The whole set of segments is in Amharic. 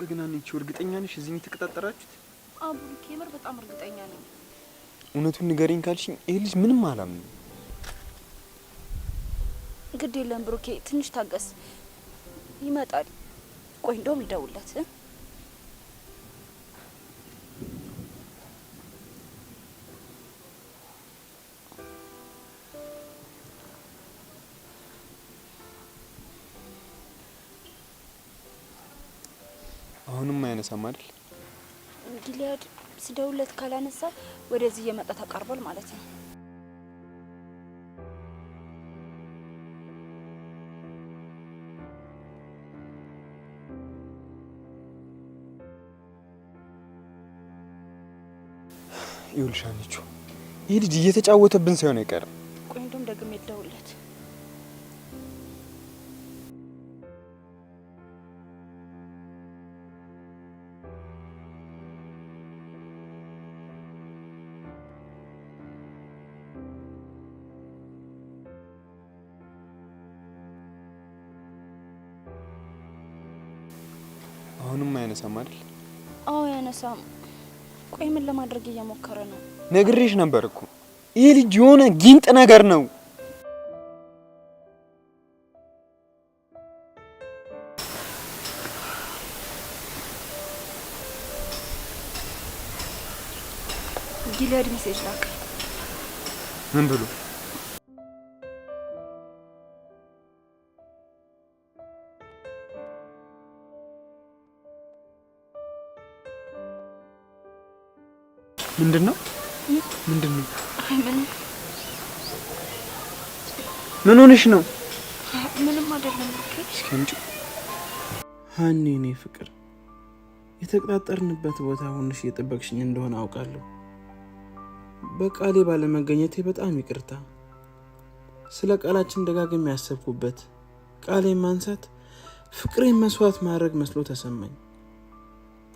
ቆይ ግን አንቺ እርግጠኛ ነሽ እዚህ የምትቀጣጠራችሁት? ብሩኬ ምር በጣም እርግጠኛ ነኝ። እውነቱን ንገሪኝ ካልሽኝ ይሄ ልጅ ምንም አላምንም። ግድ የለም ብሩኬ ትንሽ ታገስ፣ ይመጣል። ቆይ እንደውም ልደውልለት። አሁንም አይነሳም አይደል? ጊሊያድ ስደውልለት ካላነሳ ወደዚህ እየመጣ ተቃርቧል ማለት ነው። ይኸውልሽ አንቺ ይሄ ልጅ እየተጫወተብን ሳይሆን አይቀርም። ቆይ እንደውም ደግሜ ልደውልለት። አሁንም አይነሳም አይደል? አዎ ያነሳም። ቆይ ምን ለማድረግ እየሞከረ ነው? ነግሬሽ ነበር እኮ ይሄ ልጅ የሆነ ጊንጥ ነገር ነው። ጊሊያድ ሜሴጅ ላከ። ምን ብሎ? ምንድነው? አይ ምን ሆነሽ ነው? ምንም አይደለም። እስኪ ሀኒ እኔ ፍቅር የተቀጣጠርንበት ቦታ ሆነሽ እየጠበቅሽኝ እንደሆነ አውቃለሁ። በቃሌ ባለመገኘቴ በጣም ይቅርታ። ስለ ቃላችን ደጋግሜ ያሰብኩበት ቃሌን ማንሳት ፍቅሬን መስዋዕት ማድረግ መስሎ ተሰማኝ።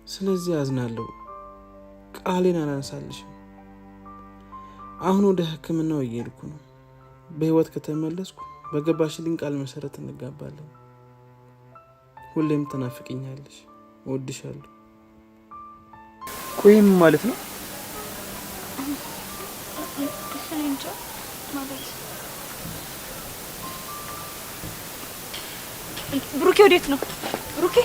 ስለዚህ አዝናለሁ። ቃሌን አላንሳልሽም። አሁን ወደ ሕክምናው እየሄድኩ ነው። በህይወት ከተመለስኩ በገባሽልኝ ቃል መሰረት እንጋባለን። ሁሌም ትናፍቂኛለሽ። እወድሻለሁ። ቆይም ማለት ነው? ብሩኬ ወዴት ነው? ብሩኬ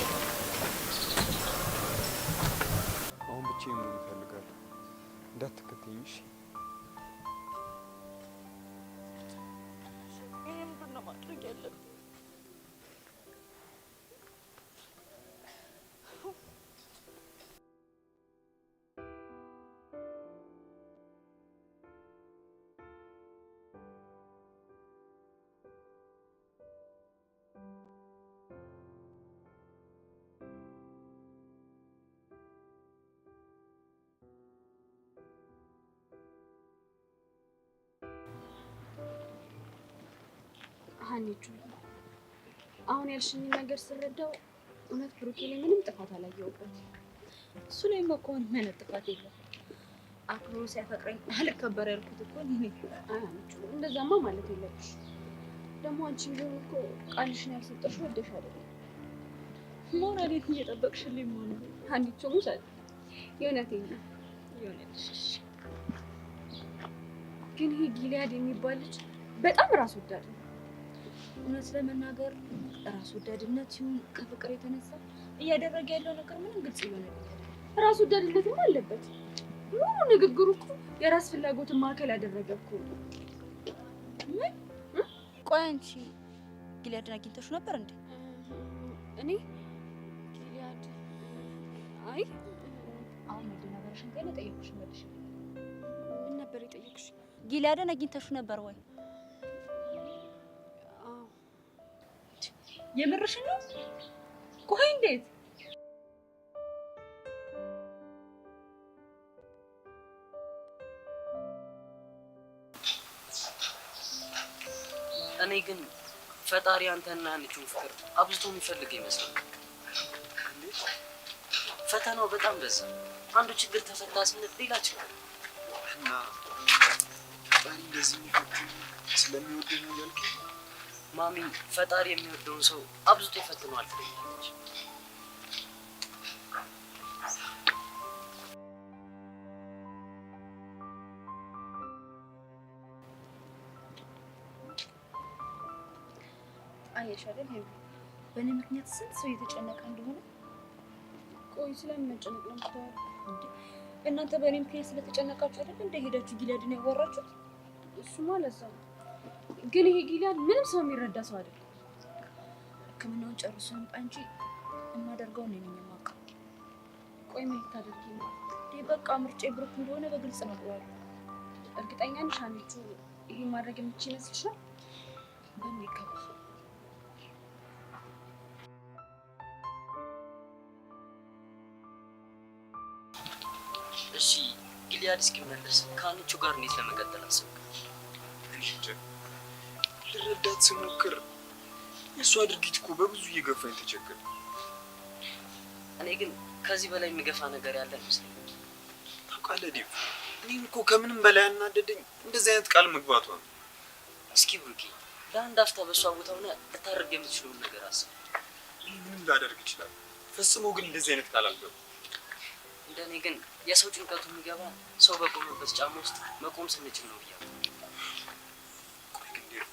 አሁን ብቻዬን መሆን እፈልጋለሁ። እንዳትከተይሽ። ሀኒቹ አሁን ያልሽኝ ነገር ስረዳው እውነት ብሩኬ ላይ ምንም ጥፋት አላየሁበት። እሱ ላይ መቆን ምን ጥፋት የለም። አክብሮ ሲያፈቅረኝ አልከበር ያልኩት እኮ እኔ። ሀኒቹ እንደዛማ ማለት የለብሽ። ደግሞ አንቺ ቢሆን እኮ ቃልሽን ያልሰጠሽው ወደሽ አይደለም። ሞራሌን እየጠበቅሽልኝ ማለት ነው። ሀኒቹ ሙሳት የእውነቴን ነው ይሆነልሽ። ግን ይሄ ጊሊያድ የሚባል ልጅ በጣም ራስ ወዳድ ነው። እውነት ለመናገር ራስ ወዳድነት ሲሆን ከፍቅር የተነሳ እያደረገ ያለው ነገር ምንም ግልጽ ይሆናል። ራስ ወዳድነትም አለበት። ሙሉ ንግግሩ እኮ የራስ ፍላጎትን ማዕከል ያደረገ እኮ ነው። ምን? ቆይ አንቺ ጊሊያድን አግኝተሽው ነበር እንዴ? እኔ ጊሊያድ አይ አሁን ምንድን ነበርሽን ገና ጠየቅኩሽ መልሽ። ምን ነበር የጠየቅሽ? ጊሊያድን አግኝተሽው ነበር ወይ? የምርሽን ነው? ቆይ እንዴት? እኔ ግን ፈጣሪ አንተና አንቺን ፍቅር አብዝቶ የሚፈልግ ይመስላል። ፈተናው በጣም በዛ። አንዱ ችግር ተፈታ ስንል ሌላ ችግር እና ፈጣሪ እንደዚህ የሚፈትን ስለሚወደኝ ነው ያልከኝ? ማሚ ፈጣሪ የሚወደውን ሰው አብዝቶ ይፈትነዋል ትለኛለች። አየሽ አይደል ሄሉ፣ በእኔ ምክንያት ስንት ሰው እየተጨነቀ እንደሆነ። ቆይ ስለምን መጨነቅ ነው የምታወራው? እናንተ በእኔ ምክንያት ስለተጨነቃችሁ አይደል እንደ ሄዳችሁ ጊልያድን ያወራችሁት? እሱማ ለዛ ነው። ግን ይሄ ጊልያድ ምንም ሰው የሚረዳ ሰው አይደለም። ሕክምናውን ጨርሶ ይምጣ እንጂ የማደርገው እኔ ነኝ የማውቀው። ቆይ ምን ልታደርጊ ነው? በቃ ምርጫዬ ብሩክ እንደሆነ በግልጽ ነው ብሏል። እርግጠኛ ነሽ አንቺ ይሄን ማድረግ የምትችይ ይመስልሻል? በሚገባ እሺ ጊልያድ እስኪመለስ ከአንቺ ጋር እንዴት ለመቀጠል አሰብክ? ልረዳት ስሞክር የእሷ ድርጊት እኮ በብዙ እየገፋኝ ተቸገረ። እኔ ግን ከዚህ በላይ የሚገፋ ነገር ያለ አይመስለኝም። ታውቃለህ ዴቭ፣ እኔም እኮ ከምንም በላይ ያናደደኝ እንደዚህ አይነት ቃል መግባቷ ነው። እስኪ ብሩኬ ለአንድ አፍታ በእሷ ቦታ ሆነ ልታደርግ የምትችለውን ነገር አስብ። እኔ ምንም ላደርግ ይችላል፣ ፈጽሞ ግን እንደዚህ አይነት ቃል አልገባም። እንደኔ ግን የሰው ጭንቀቱ የሚገባ ሰው በቆመበት ጫማ ውስጥ መቆም ስንችል ነው ብያለሁ። ቆይ ግን ዴቭ፣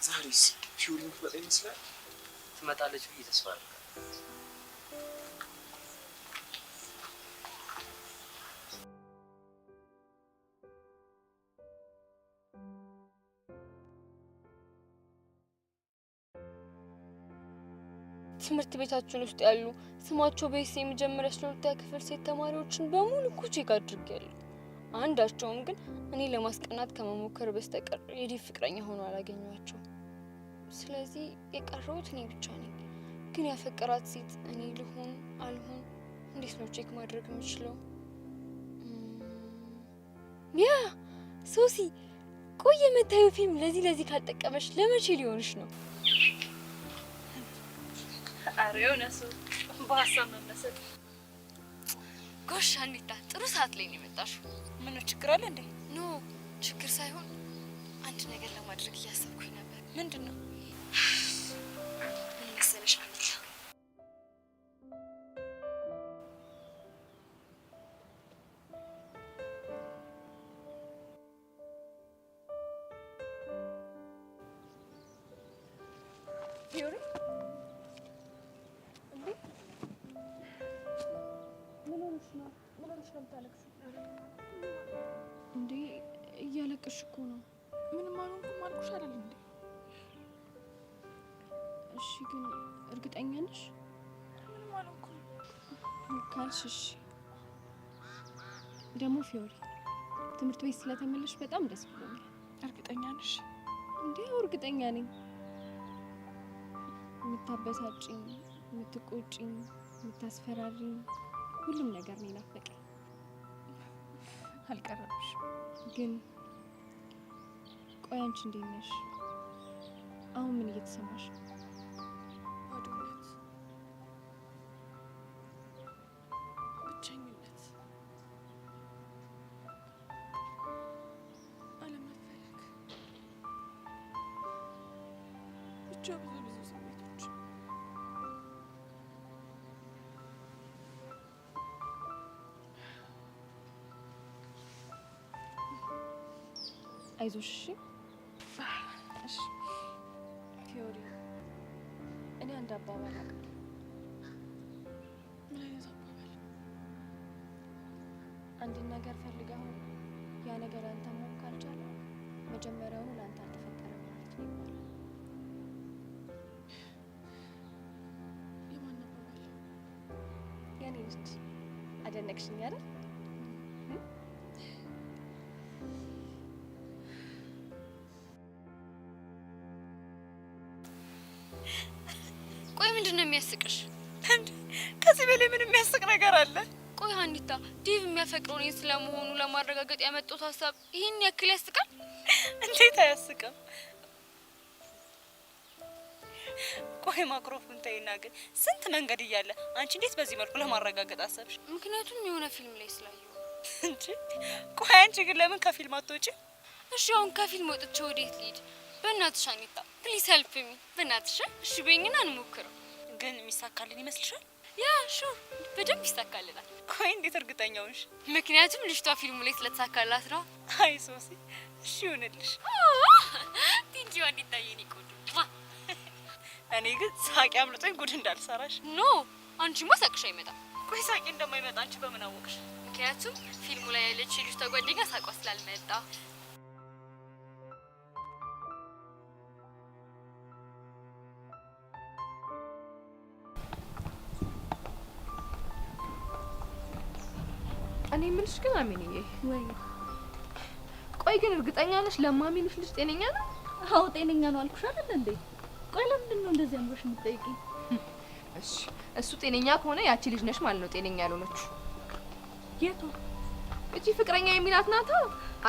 ዛሬስ ፊዮሪ የምትመጣ ይመስላል? ትመጣለች ብዬ ተስፋ አደርጋለሁ። ትምህርት ቤታችን ውስጥ ያሉ ስማቸው በኤስ የሚጀምር የሁለተኛ ክፍል ሴት ተማሪዎችን በሙሉ እኮ ቼክ አድርጌያለሁ። አንዳቸውም ግን እኔ ለማስቀናት ከመሞከር በስተቀር የዴቭ ፍቅረኛ ሆኖ አላገኘኋቸውም። ስለዚህ የቀረሁት እኔ ብቻ ነኝ። ግን ያፈቀራት ሴት እኔ ልሆን አልሆን እንዴት ነው ቼክ ማድረግ የምችለው? ያ ሶሲ፣ ቆይ የምታየው ፊልም ለዚህ ካልጠቀመሽ ለመቼ ሊሆንሽ ነው? ኧረ የሆነ ሰው በሀሳብ መመሰል። ጎሽ አኒታ፣ ጥሩ ሰዓት ላይ ነው የመጣሽው። ምነው ችግር አለ እንዴ? ኖ ችግር ሳይሆን አንድ ነገር ለማድረግ እያሰብኩኝ ነበር። ምንድን ነው? ምን መሰለሽ አኒታ፣ ፊዮሪ እንዴ እያለቅሽ እኮ ነው። ምንም አልሆንኩም አልኩሽ አይደል እንዴ? እሺ ግን እርግጠኛ ነሽ? ምንም አልሆንኩም ካልሽ እሺ። ደግሞ ፊዮሪ ትምህርት ቤት ስለተመለሽ በጣም ደስ ብሎኛል። እርግጠኛ ነሽ? እንዴ እርግጠኛ ነኝ። የምታበሳጭኝ፣ የምትቆጭኝ፣ የምታስፈራሪኝ ሁሉም ነገር ነው ናፈቀኝ። አልቀረብሽ ግን ቆይ አንቺ እንዴት ነሽ? አሁን ምን እየተሰማሽ ነው? ባዶነት፣ ብቸኝነት፣ አለመፈለግ፣ ብቻ ብዙ ስሜቶች። አይዞሽ እሺ። እሺ ፊዮሪ፣ እኔ አንድ አባባል አውቃለሁ። ምን አይነት አባባል? አንድን ነገር ፈልገው ያ ነገር አንተ መሆን ካልቻለ መጀመሪያውኑ ለአንተ አልተፈጠረም ማለት ነው ይባላል። የማን አባባል? የኔ ልጅ አደነቅሽኝ አይደል? ቆይ ምንድነው የሚያስቅሽ? ከዚህ በላይ ምን የሚያስቅ ነገር አለ? ቆይ ሀኒታ፣ ዴቭ የሚያፈቅረው እኔን ስለመሆኑ ለማረጋገጥ ያመጣሁት ሀሳብ ይህን ያክል ያስቃል? እንዴት አያስቅም? ቆይ ማክሮፎን ተይና፣ ግን ስንት መንገድ እያለ አንቺ እንዴት በዚህ መልኩ ለማረጋገጥ አሰብሽ? ምክንያቱም የሆነ ፊልም ላይ ስላየሁ እንጂ። ቆይ አንቺ ግን ለምን ከፊልም አትወጪም? እሺ አሁን ከፊልም ወጥቼ ወዴት ልሂድ? በእናትሽ አኒታ ፕሊዝ ሄልፕ ሚ በእናትሽ። እሺ በይኝና እንሞክረው። ግን የሚሳካልን ይመስልሻል? ያ ሹ በደንብ ይሳካልናል። ቆይ እንዴት እርግጠኛ ሆንሽ? ምክንያቱም ልጅቷ ፊልሙ ላይ ስለተሳካላት ነው። አይ ሶሲ፣ እሺ ይሁንልሽ። ቲንኪ አኒታ የኔ ቆንጆ። እኔ ግን ሳቂ አምልጦኝ ጉድ እንዳልሰራሽ። ኖ አንቺማ ሳቅሽ አይመጣም። ቆይ ሳቂ እንደማይመጣ አንቺ በምን አወቅሽ? ምክንያቱም ፊልሙ ላይ ያለች ልጅ ተጓደኛ ሳቋ ስላልመጣ። እኔ ምንሽ ግን አሚንዬ ወይ ቆይ ግን እርግጠኛ ነሽ ለማሚንሽ ልጅ ጤነኛ ነው? አዎ ጤነኛ ነው አልኩሽ አይደል እንዴ? ቆይ ለምንድን ነው እንደዚህ አምሮሽ የምትጠይቂኝ? እሺ እሱ ጤነኛ ከሆነ ያቺ ልጅ ነሽ ማለት ነው ጤነኛ ያልሆነችው። የቱ? እቺ ፍቅረኛ የሚላት ናታ።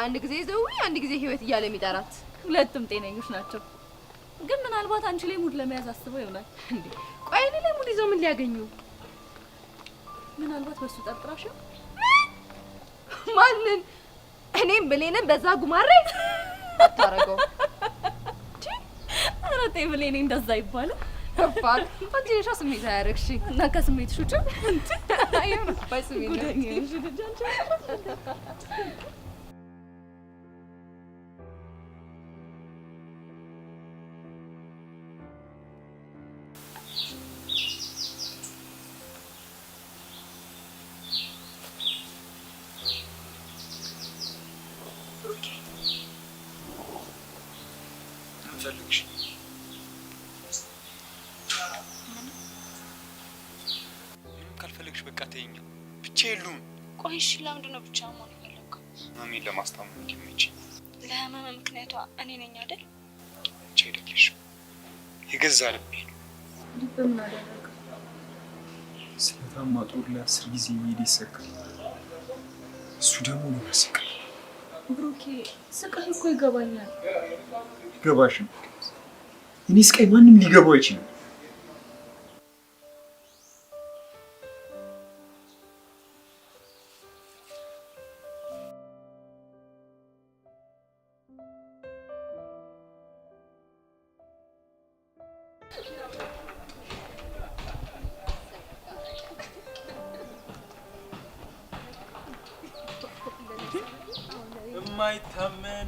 አንድ ጊዜ ዘዊ አንድ ጊዜ ህይወት እያለ የሚጠራት። ሁለቱም ጤነኞች ናቸው። ግን ምናልባት አንቺ ላይ ሙድ ለመያዝ አስበው ይሆናል እንዴ? ቆይ እኔ ላይ ሙድ ይዘው ምን ሊያገኙ? ምናልባት በሱ ጠርጥራሽው? ማንን? እኔም ብሌንን በዛ ጉማሬ አታረገው። ኧረ ተይ ብሌኔ እንደዛ ይባላል። አፋር አንቺ ነሽ ስሜት ያረግሽ እና ከስሜትሽ ውጭ አይም ባይስሜት ጉደኛ ነሽ ልጅ አንቺ። ፈልግሽ ካልፈለግሽ በቃ ተይኝ። ብቻ የሉም። ቆይ እሺ ለምንድን ነው ብቻ መሆን የፈለግከው? ማሚን ለማስታመም እንዲመች። ለህመም ምክንያቷ እኔ ነኝ አይደል? ብቻ አይደለሽም። የገዛ ልቤ ነው። ልብ ምን አደረገ? ስለታማ ጦር ለ10 ጊዜ የሚሄድ ይሰካል። እሱ ደግሞ ነው ያስቃል። ብሩኬ ስቅሽ እኮ ይገባኛል። ይገባሽም? እኔ ስቃይ ማንም ሊገባው አይችልም።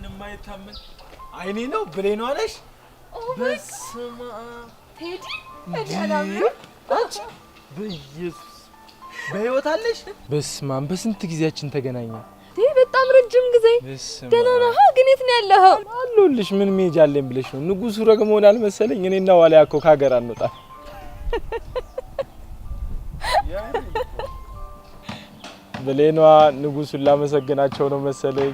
የማይታመን አይኔ ነው ብሌኗ ነሽ። በስመ አብ ቴዲ አንቺ በኢየሱስ በህይወት አለሽ? በስመ አብ በስንት ጊዜያችን ተገናኘ? በጣም ረጅም ጊዜ። ደህና ነህ? ግን የት ነው ያለኸው? አለሁልሽ። ምን መሄጃ አለኝ ብለሽ ነው? ንጉሱ ረግሞናል መሰለኝ። እኔና ዋልያ እኮ ከሀገር አንወጣም። ብሌኗ ንጉሱን ላመሰግናቸው ነው መሰለኝ።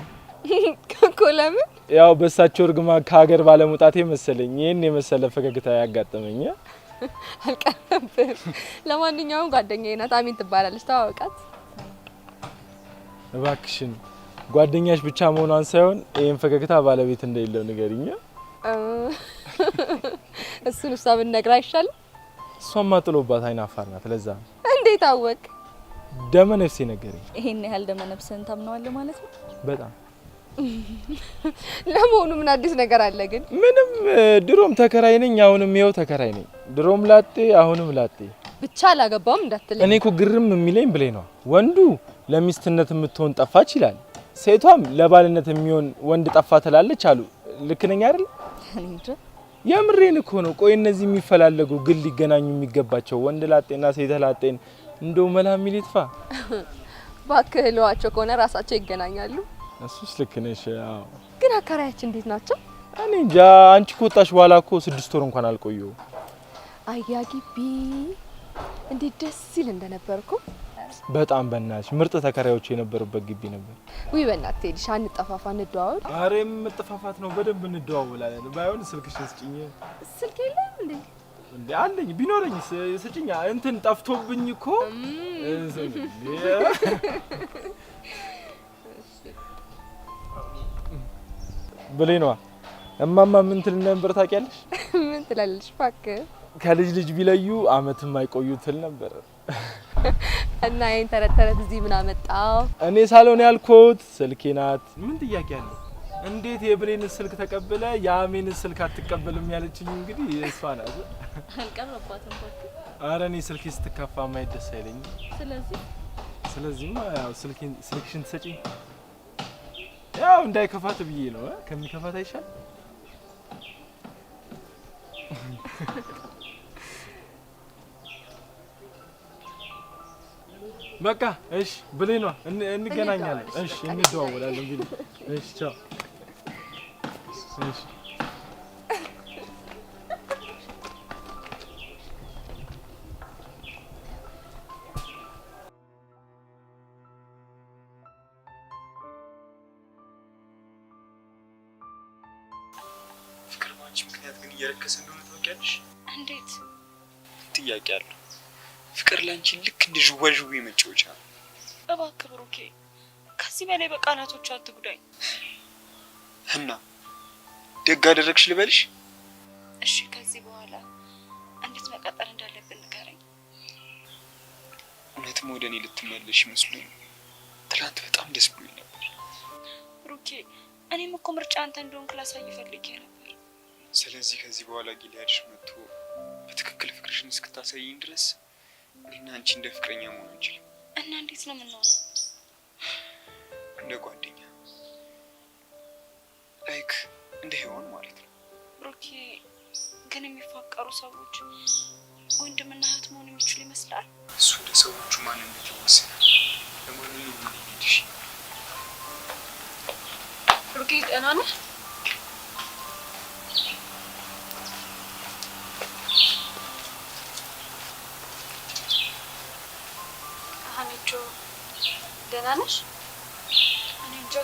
እኮ ለምን? ያው በሳቸው እርግማ ከሀገር ባለመውጣቴ መሰለኝ ይሄን የመሰለ ፈገግታ ያጋጠመኝ። አልቀረብም። ለማንኛውም ጓደኛዬ ናት፣ አሚን ትባላለች። ታወቃት? እባክሽን ጓደኛሽ ብቻ መሆኗን ሳይሆን ይሄን ፈገግታ ባለቤት እንደሌለው ንገሪኝ። እሱን እሷ ብትነግር አይሻልም? እሷማ ጥሎባት አይናፋር ናት። ለዛ እንዴት አወቅ? ደመ ነፍሴ ነገረኝ። ይሄን ያህል ደመ ነፍስን ታምነዋለህ ማለት ነው? በጣም ለመሆኑ ምን አዲስ ነገር አለ ግን? ምንም። ድሮም ተከራይ ነኝ፣ አሁንም ይኸው ተከራይ ነኝ። ድሮም ላጤ፣ አሁንም ላጤ። ብቻ አላገባም እንዳትለኝ። እኔ እኮ ግርም የሚለኝ ብሌ ነው። ወንዱ ለሚስትነት የምትሆን ጠፋች ይላል፣ ሴቷም ለባልነት የሚሆን ወንድ ጠፋ ትላለች አሉ። ልክ ነኝ አይደል? እንዴ የምሬን እኮ ነው። ቆይ እነዚህ የሚፈላለጉ ግን ሊገናኙ የሚገባቸው ወንድ ላጤና ሴት ላጤን እንደው መላ የሚል ይጥፋ። እባክህ ለዋቸው ከሆነ ራሳቸው ይገናኛሉ። እሱስ ልክ ነሽ። አዎ ግን አካሪያችን እንዴት ናቸው? እኔ እንጃ። አንቺ ከወጣሽ በኋላ እኮ 6 ወር እንኳን አልቆየው። አያ ግቢ እንዴት ደስ ይል እንደነበርኩ። በጣም በእናትሽ ምርጥ ተከራዮች የነበሩበት ግቢ ነበር። ውይ በእናትህ ሄድሽ፣ አንጠፋፋ፣ እንደዋወል። አሬ መጠፋፋት ነው፣ በደንብ እንደዋወላለን። ባይሆን ስልክሽን ስጪኝ። ስልክ የለም እንዴ? እንዴ አለኝ፣ ቢኖረኝ ስጪኝ። እንትን ጠፍቶብኝ እኮ ብሌኗ እማማ ምን ትል ነበር ታውቂያለሽ? ምን ትላለሽ? እባክህ ከልጅ ልጅ ቢለዩ አመትም አይቆዩ ትል ነበር። እና ይሄን ተረት እዚህ ምን አመጣው? እኔ ሳሎን ያልኩት ስልኬ ናት። ምን ጥያቄ አለ? እንዴት የብሌን ስልክ ተቀበለ የአሜን ስልክ አትቀበልም ያለችኝ እንግዲህ እሷ ናት። አልቀረባትም እባክህ። አረ እኔ ስልኬ ስትከፋ ማየት ደስ አይለኝም። ስለዚህማ ያው ስልክሽን ትሰጪኝ። ያው እንዳይከፋት ብዬ ነው። ከሚከፋት አይሻል? በቃ እሺ ብሌኗ እንገናኛለን። እሺ እንደዋወላለን እንግዲህ። እሺ ቻው። እሺ ፍቅር ባንቺ ምክንያት ግን እየረከሰ እንደሆነ ታውቂያለሽ? እንዴት? ጥያቄ አለው። ፍቅር ላንቺ ልክ እንደ ዥዋዥዌ መጫወቻ ነው። እባክህ ብሩኬ ከዚህ በላይ በቃላቶች አትጉዳኝ። እና ደግ አደረግሽ ልበልሽ? እሺ ከዚህ በኋላ እንዴት መቀጠል እንዳለብን ንገረኝ። እውነትም ወደ እኔ ልትመለሽ ይመስሉኝ። ትላንት በጣም ደስ ብሎኝ ነበር። ብሩኬ እኔም እኮ ምርጫ አንተ እንደሆንክ ላሳይ ፈልጌ ነበር። ስለዚህ ከዚህ በኋላ ጊልያድሽ መጥቶ በትክክል ፍቅርሽን እስክታሳይኝ ድረስ እኔና አንቺ እንደ ፍቅረኛ መሆን አንችልም። እና እንዴት ነው የምንሆነው? እንደ ጓደኛ ላይክ እንደ ሔዋን ማለት ነው። ብሩኬ ግን የሚፋቀሩ ሰዎች ወንድምና እህት መሆን የሚችሉ ይመስላል? እሱ እንደ ሰዎቹ ማንነት ይወስናል። ለማንኛውም ምን ሄድሽ? ብሩኬ ደህና ነህ? ሀኒቾ ደህና ነሽ? እኔ እንጃ።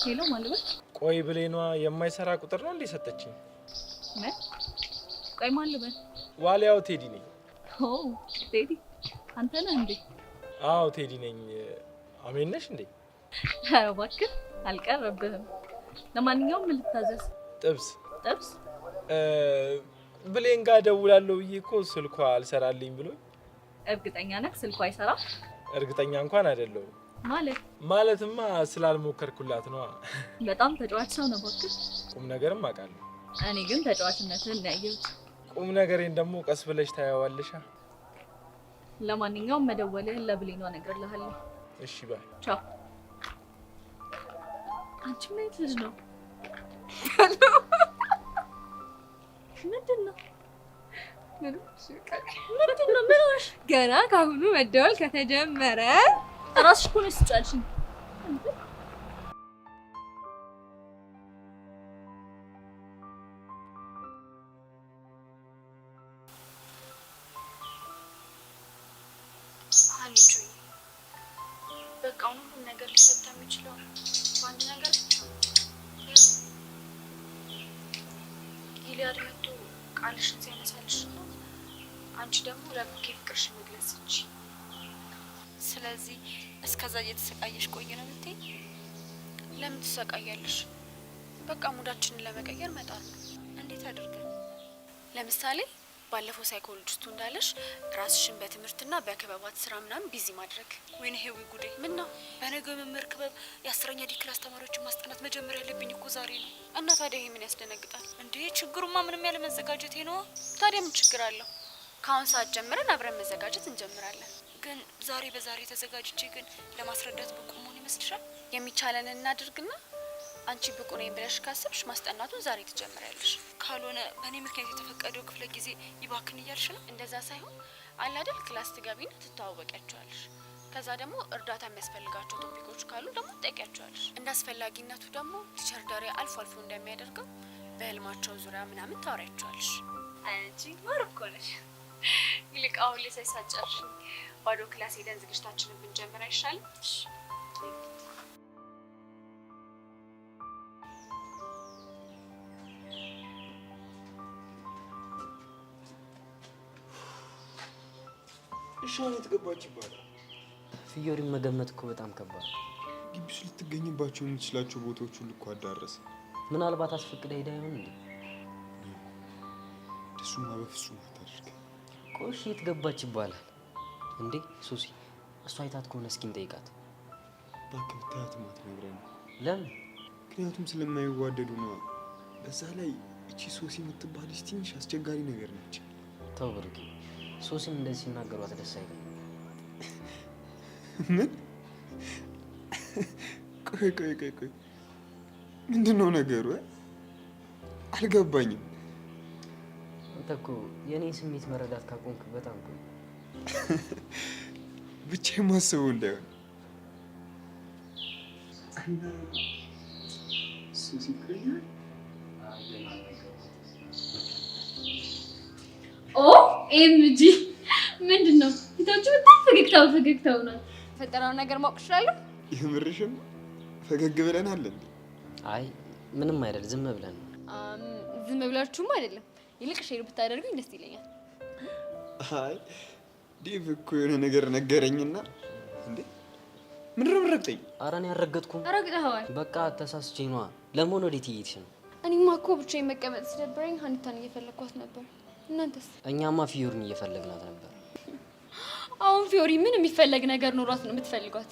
ሄሎ ማለት ቆይ ብሌኗ የማይሰራ ቁጥር ነው እንዴ ሰጠችኝ? ምን? ቆይ ማን ልበል? ዋሊያው ቴዲ ነኝ። ኦ ቴዲ አንተ ነህ እንዴ? አዎ ቴዲ ነኝ። አሜን ነሽ እንዴ? ኧረ እባክህ አልቀረብህም። ለማንኛውም ምን ልታዘዝ? ጥብስ። ጥብስ? ብሌን ጋር ደውላለሁ ብዬ እኮ ስልኳ አልሰራልኝ ብሎኝ። እርግጠኛ ነህ ስልኳ አይሰራም? እርግጠኛ እንኳን አይደለሁም። ማለትማ ስላልሞከርኩላት ነው። በጣም ተጫዋች ሰው ነው እባክህ። ቁም ነገርም አውቃለሁ። እኔ ግን ተጫዋችነትህን ነው ያየሁት። ቁም ነገሬን ደግሞ ቀስ ብለሽ ታያዋለሽ። ለማንኛውም መደወልህን ለብሌኗ እነግርልሃለሁ። እሺ ባይ። ቻው። አንቺ ምን አይነት ልጅ ነው? ምንድን ነው? ምን ሆነሽ? ገና ካሁኑ መደወል ከተጀመረ ራስሽ እኮ ነሽ ስጫልሽኝ። ሀኒቾ በቃ ሁሉም ነገር ሊፈታ የሚችለው በአንድ ነገር ብቻ ነው። ጊልያድ መጥቶ ቃልሽን ሲያነሳልሽ ነው አንቺ ደግሞ ለብሩኬ ፍቅርሽን መግለጽ እንጂ። ስለዚህ እስከዛ እየተሰቃየሽ ቆይ ነው የምትይኝ? ለምን ትሰቃያለሽ? በቃ ሙዳችንን ለመቀየር መጣር ነው። እንዴት አድርገን? ለምሳሌ ባለፈው ሳይኮሎጂስቱ እንዳለሽ ራስሽን በትምህርትና በክበባት ስራ ምናምን ቢዚ ማድረግ። ወይኔ ሄዊ ጉዴ! ምን ነው በነገው መምህር ክበብ የ10ኛ ዲ ክላስ ተማሪዎችን ማስጠናት መጀመር ያለብኝ እኮ ዛሬ ነው። እና ታዲያ ይሄ ምን ያስደነግጣል እንዴ? ችግሩማ ምንም ያለ መዘጋጀት ነው። ታዲያ ምን ችግር አለው? ከአሁን ሰዓት ጀምረን አብረን መዘጋጀት እንጀምራለን። ግን ዛሬ በዛሬ ተዘጋጅቼ ግን ለማስረዳት ብቁ መሆን ይመስልሻል? የሚቻለንን እናድርግና አንቺ ብቁ ነኝ ብለሽ ካሰብሽ ማስጠናቱን ዛሬ ትጀምሪያለሽ። ካልሆነ በእኔ ምክንያት የተፈቀደው ክፍለ ጊዜ ይባክን እያልሽ ነው? እንደዛ ሳይሆን አለ አይደል ክላስ ትገቢና ትተዋወቂያቸዋለሽ። ከዛ ደግሞ እርዳታ የሚያስፈልጋቸው ቶፒኮች ካሉ ደግሞ ትጠይቂያቸዋለሽ። እንደ አስፈላጊነቱ ደግሞ ቲቸር ዳሬ አልፎ አልፎ እንደሚያደርገው በህልማቸው ዙሪያ ምናምን ታወሪያቸዋለሽ። አንቺ ማረፍ እኮ ነሽ። ይልቅ አሁን ላይ ሳይሳጨርሽ ባዶ ክላስ ሄደን ዝግጅታችንን ብንጀምር አይሻልም? እሻን የተገባች ይባላል። ፍዮሪን መገመት እኮ በጣም ከባድ። ግቢ ውስጥ ልትገኝባቸው የምትችላቸው ቦታዎች ሁሉ እኮ አዳረሰ። ምናልባት አስፈቅደ ሄዳ ይሆን እንዴ? እሱማ በፍጹም አታድርግ። ቆሽ የት ገባች ይባላል እንዴ? ሱሲ እሷ አይታት ከሆነ እስኪ እንጠይቃት። እባክህ ብታያትም አትነግረንም። ለምን? ምክንያቱም ስለማይዋደዱ ነው። በዛ ላይ እቺ ሶሲ የምትባል ልጅ ትንሽ አስቸጋሪ ነገር ነች። ተው ብሩኬ፣ ሶሲን እንደዚህ ሲናገሯት ደስ አይልም። ምን? ቆይ ምንድን ነው ነገሩ? አልገባኝም። አንተ እኮ የኔን ስሜት መረዳት ካቆምክ በጣም ቆይ። ብቻ የማስበው እንዳይሆን ሱሲ ኤምጂ ምንድን ነው ፊታችሁ በጣም ፈገግታው ነው። የፈጠረውን ነገር ማወቅ እችላለሁ? የምርሽም ፈገግ ብለናል እንዴ? አይ ምንም አይደል፣ ዝም ብለን ነው። ዝም ብላችሁም አይደለም፣ ይልቅ ሼር ብታደርጉኝ ደስ ይለኛል። አይ ዴቭ እኮ የሆነ ነገር ነገረኝና እንዴ ምንድነው የምትረግጠኝ? ኧረ እኔ አልረገጥኩም። ረግጠኸዋል። በቃ ተሳስቼ ነዋ። ለመሆኑ ወዴት እየሄድሽ ነው? እኔማ እኮ ብቻዬን መቀመጥ ሲደብረኝ ሀኒታን እየፈለኳት ነበር። እናንተስ? እኛማ ፊዮሪን እየፈለግናት ነበር። አሁን ፊዮሪ ምን የሚፈለግ ነገር ኖሯት ነው የምትፈልጓት?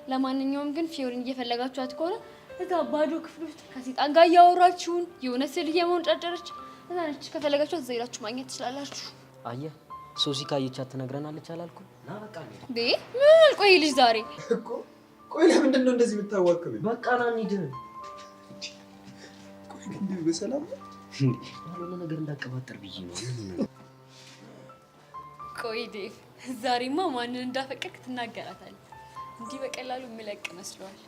ለማንኛውም ግን ፊዮሪን እየፈለጋችኋት ከሆነ እዛ ባዶ ክፍል ውስጥ ከሴጣን ጋር እያወራችሁን የሆነ ስል እየመንጨረጨረች እዛ ነች። ከፈለጋችኋት እዛ ሄዳችሁ ማግኘት ትችላላችሁ። አየህ ሶሲ ካየቻት ትነግረናለች አላልኩም? ና በቃ እንዴ ምን ቆይ ልጅ ዛሬ እኮ ቆይ ለምንድን ነው እንደዚህ የምታዋክበኝ? በቃ ና እንሂድ። ቆይ ግን በሰላም ነው? ያልሆነ ነገር እንዳቀባጠር ብዬ ነው። ቆይ ዴቭ ዛሬማ ማንን እንዳፈቀርክ ትናገራታለህ። እንዲህ በቀላሉ የምለቅ መስሏል?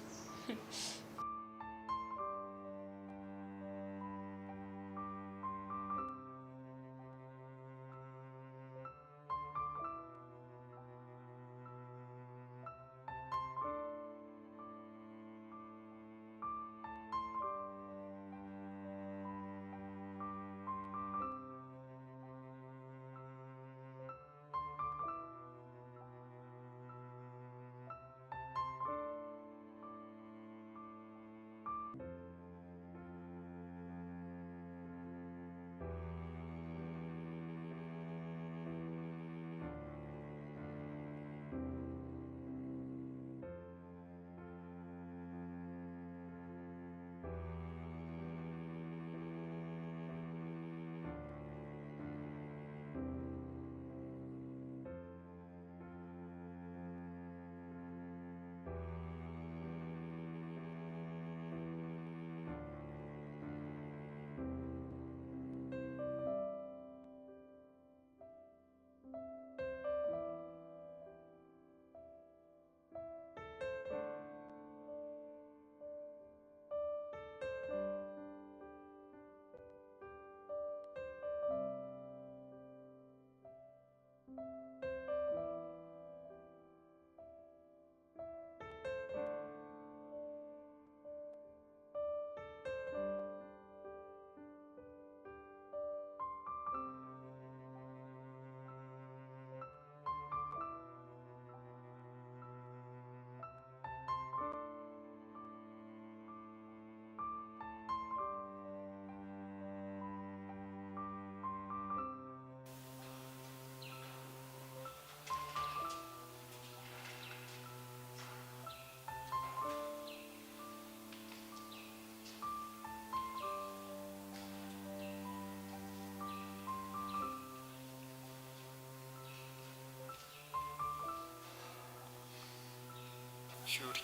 ፊዮሪ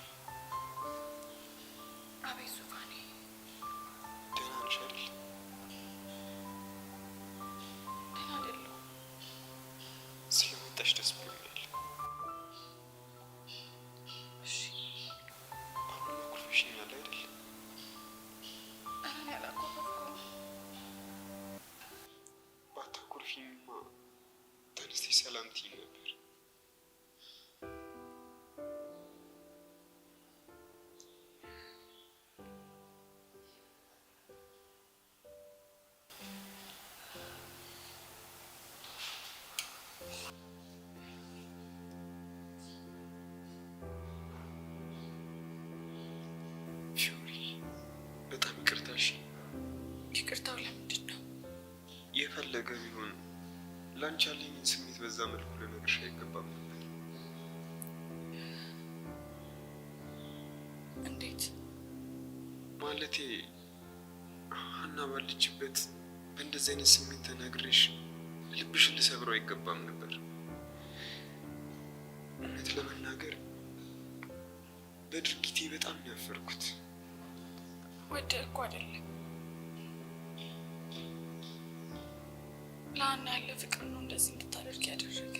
አቤት ዙፋኔ፣ ደህና ነሽ አይደል? ደህና አይደለሁም። ስለመጣሽ ደስ ብሎኛል። እሺ አሁን አኩርፈሽኛል አይደል? ኧረ እኔ አላኮረፍኩም። ባታኮርፊኝማ ተነስተሽ ሰላም ትይኝ ነበር። ፊዮሪ በጣም ይቅርታሽ። ይቅርታው ለምንድን ነው? የፈለገ ቢሆን ላንቺ ያለኝን ስሜት በዛ መልኩ ልነግርሽ አይገባም ነበር። እንዴት ማለቴ ሀና ባለችበት በእንደዚህ አይነት ስሜት ተናግሬሽ ልብሽን ልሰብረው አይገባም ነበር። እውነት ለመናገር በድርጊቴ በጣም ነው ያፈርኩት። ወደህ እኮ አይደለም ለሀና ያለ ፍቅር ነው እንደዚህ እንድታደርግ ያደረገ።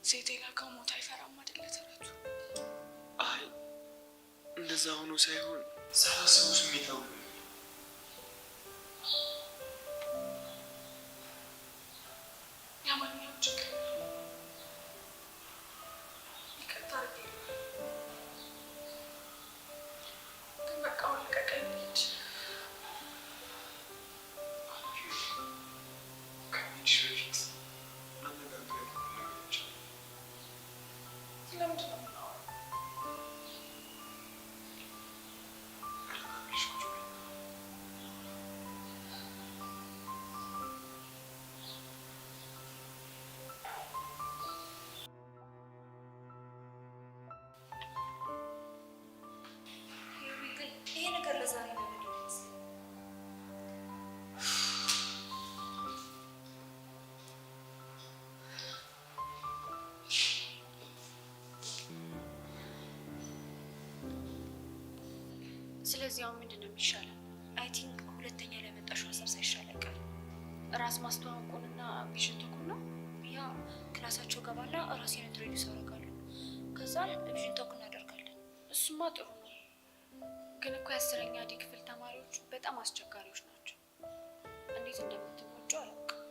ሴት የላከው ሞት አይፈራም አይደለ ተረቱ? አይ እንደዛ ሆኖ ሳይሆን ሳላስበው ስሜታው ለማንኛውም ችግር ይቅርታ አድርጌልሃለሁ። ግን በቃ አሁን ልቀቀኝ ልሂድ። ከመሄድሽ በፊት መነጋገር ያለብን ነገሮች አሉ። ስለምንድን ነው የምናወራው? ተረጋግተሽ ቁጭ በይ። ይሄ ነገር ለዛሬ ነው የሚደርስ። ስለዚህ አሁን ምንድን ነው የሚሻለው? አይ ቲንክ ሁለተኛ ላይ መጣሽው ሀሳብ ሳይሻል አይቀርም። ራስ ማስተዋወቁንና ቪዥን ተኩል ነው ያ ክላሳቸው ገባና ራሴን ኢንትሮዲውስ አደርጋለሁ። ከዛን ቪዥን ተኩል እናደርጋለን። እሱማ ጥሩ ነው። ግን እኮ የአስረኛ ዲ ክፍል ተማሪዎች በጣም አስቸጋሪዎች ናቸው። እንዴት እንደምትሞጩ አላውቅም።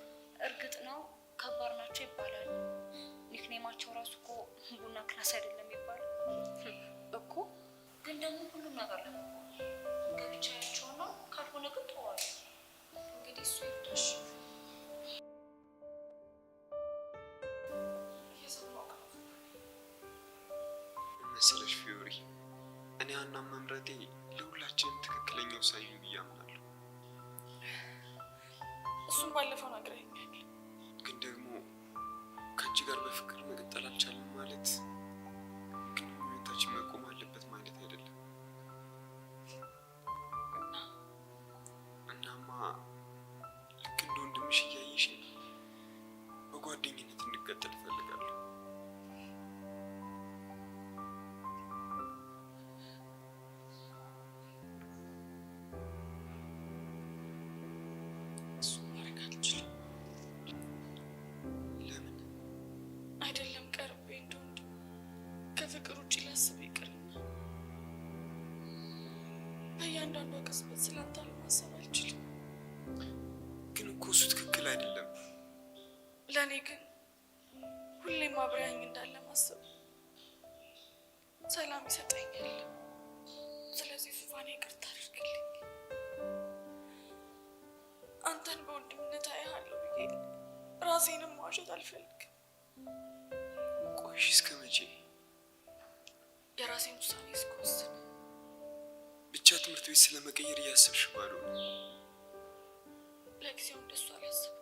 እርግጥ ነው ከባድ ናቸው ይባላል። ኒክኔማቸው ራሱ እኮ ቡና ክላስ አይደለም ይባላል እኮ። ግን ደግሞ ሁሉም ነገር ለመሆኑ ገብቻያቸው ነው። ካልሆነ ግን ተዋል። እንግዲህ እሱ ይርዳሽ። እየሰማሁ ነው መሰለሽ ፊዮሪ፣ እኔ ሀናን መምረጤ ለሁላችንም ትክክለኛ ውሳኔ ነው ብዬ አምናለሁ። እሱም ባለፈው ነግረኸኛል። ግን ደግሞ ከአንቺ ጋር በፍቅር መቀጠል አልቻለም ማለት ግንኙነታችን መቆም አለበት ማለት አይደለም። እናማ ልክ እንደ ወንድምሽ እያየሽኝ በጓደኝነት እንቀጥል እፈልጋለሁ። እሱን ማድረግ አልችልም። ለምን? አይደለም ቀርቤ እንደ ወንድም ከፍቅር ውጭ ላስብ ይቅርና በእያንዳንዷ ቅጽበት ስላንተ ለማሰብ አልችልም። ግን እኮ እሱ ትክክል አይደለም። ለእኔ ግን ሁሌም አብረኸኝ እንዳለ ማሰብ ሰላም ይሰጠኛል። ስለዚህ ዙፋኔ ይቅርታ አድርግልኝ። አንተን በወንድምነት አያለሁ ብዬ ራሴንም መዋሸት አልፈልግም። ቆይሽ እስከ መቼ? የራሴን ውሳኔ እስክወስን። ብቻ ትምህርት ቤት ስለመቀየር እያሰብሽ ባልሆነ ለጊዜው እንደሱ አላሰብኩም።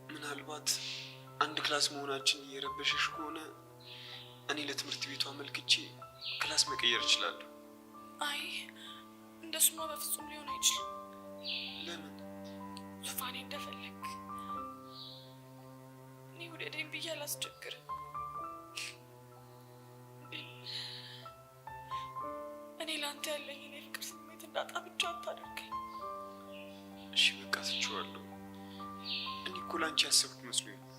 ምናልባት አንድ ክላስ መሆናችን እየረበሸሽ ከሆነ እኔ ለትምህርት ቤቱ አመልክቼ ክላስ መቀየር እችላለሁ። አይ እንደሱማ በፍጹም ሊሆን አይችልም። ለምን? ዙፋኔ እንደፈለግ እኔ ውደደኝ ብዬ አላስቸግርም። እኔ ለአንተ ያለኝን የፍቅር ስሜት እንዳጣ ብቻ አታደርገኝ። እሺ በቃ ትቼዋለሁ። እኔ እኮ ላንቺ ያሰብኩ መስሎኝ ነው።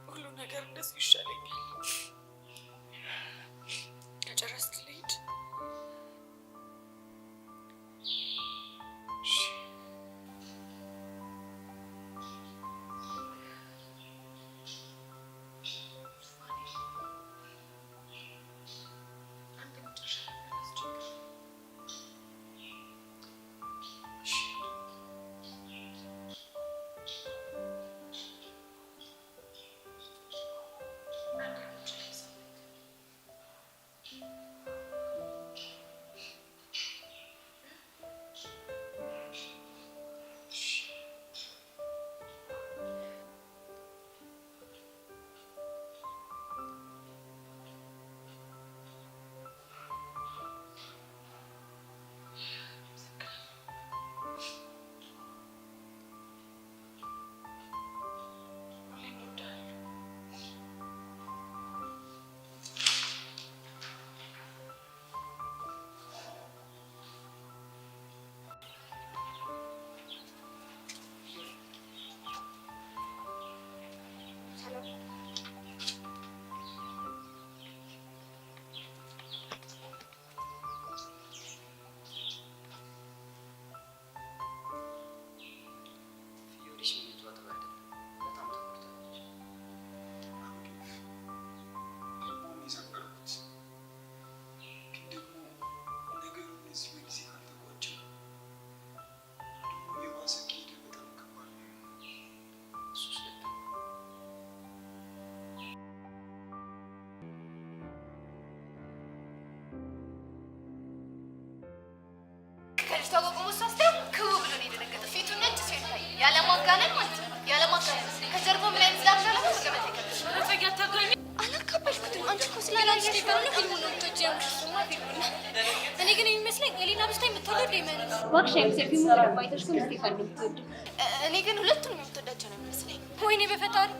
ሁሉ ነገር እንደዚህ ይሻለኛል። ከጨረስክ ልሂድ። እሺ አንተ መጨረሻ ነገር አስቸግር። አንተ መጨረሻ ያለማጋነን ማለት ነው። ያለማጋነን ከጀርባው ምን አይነት ዳብሻ ነው መቀመጥ ይከብዳል። ረፈያ ታጋኝ አላካበልኩትም። አንቺ እኮ ስላላየሽ ነው ፊልሙን ወጥቶች ያምሽማ ፊልሙን። እኔ ግን የሚመስለኝ ኤሊና ብስታ የምትወደው ዴመን ነው። ዋክሻም ፊልሙን ደግሞ አይተሽ እኮ ምስቴክ አለብት። እኔ ግን ሁለቱንም የምትወዳቸው ነው የሚመስለኝ። ወይኔ በፈጣሪ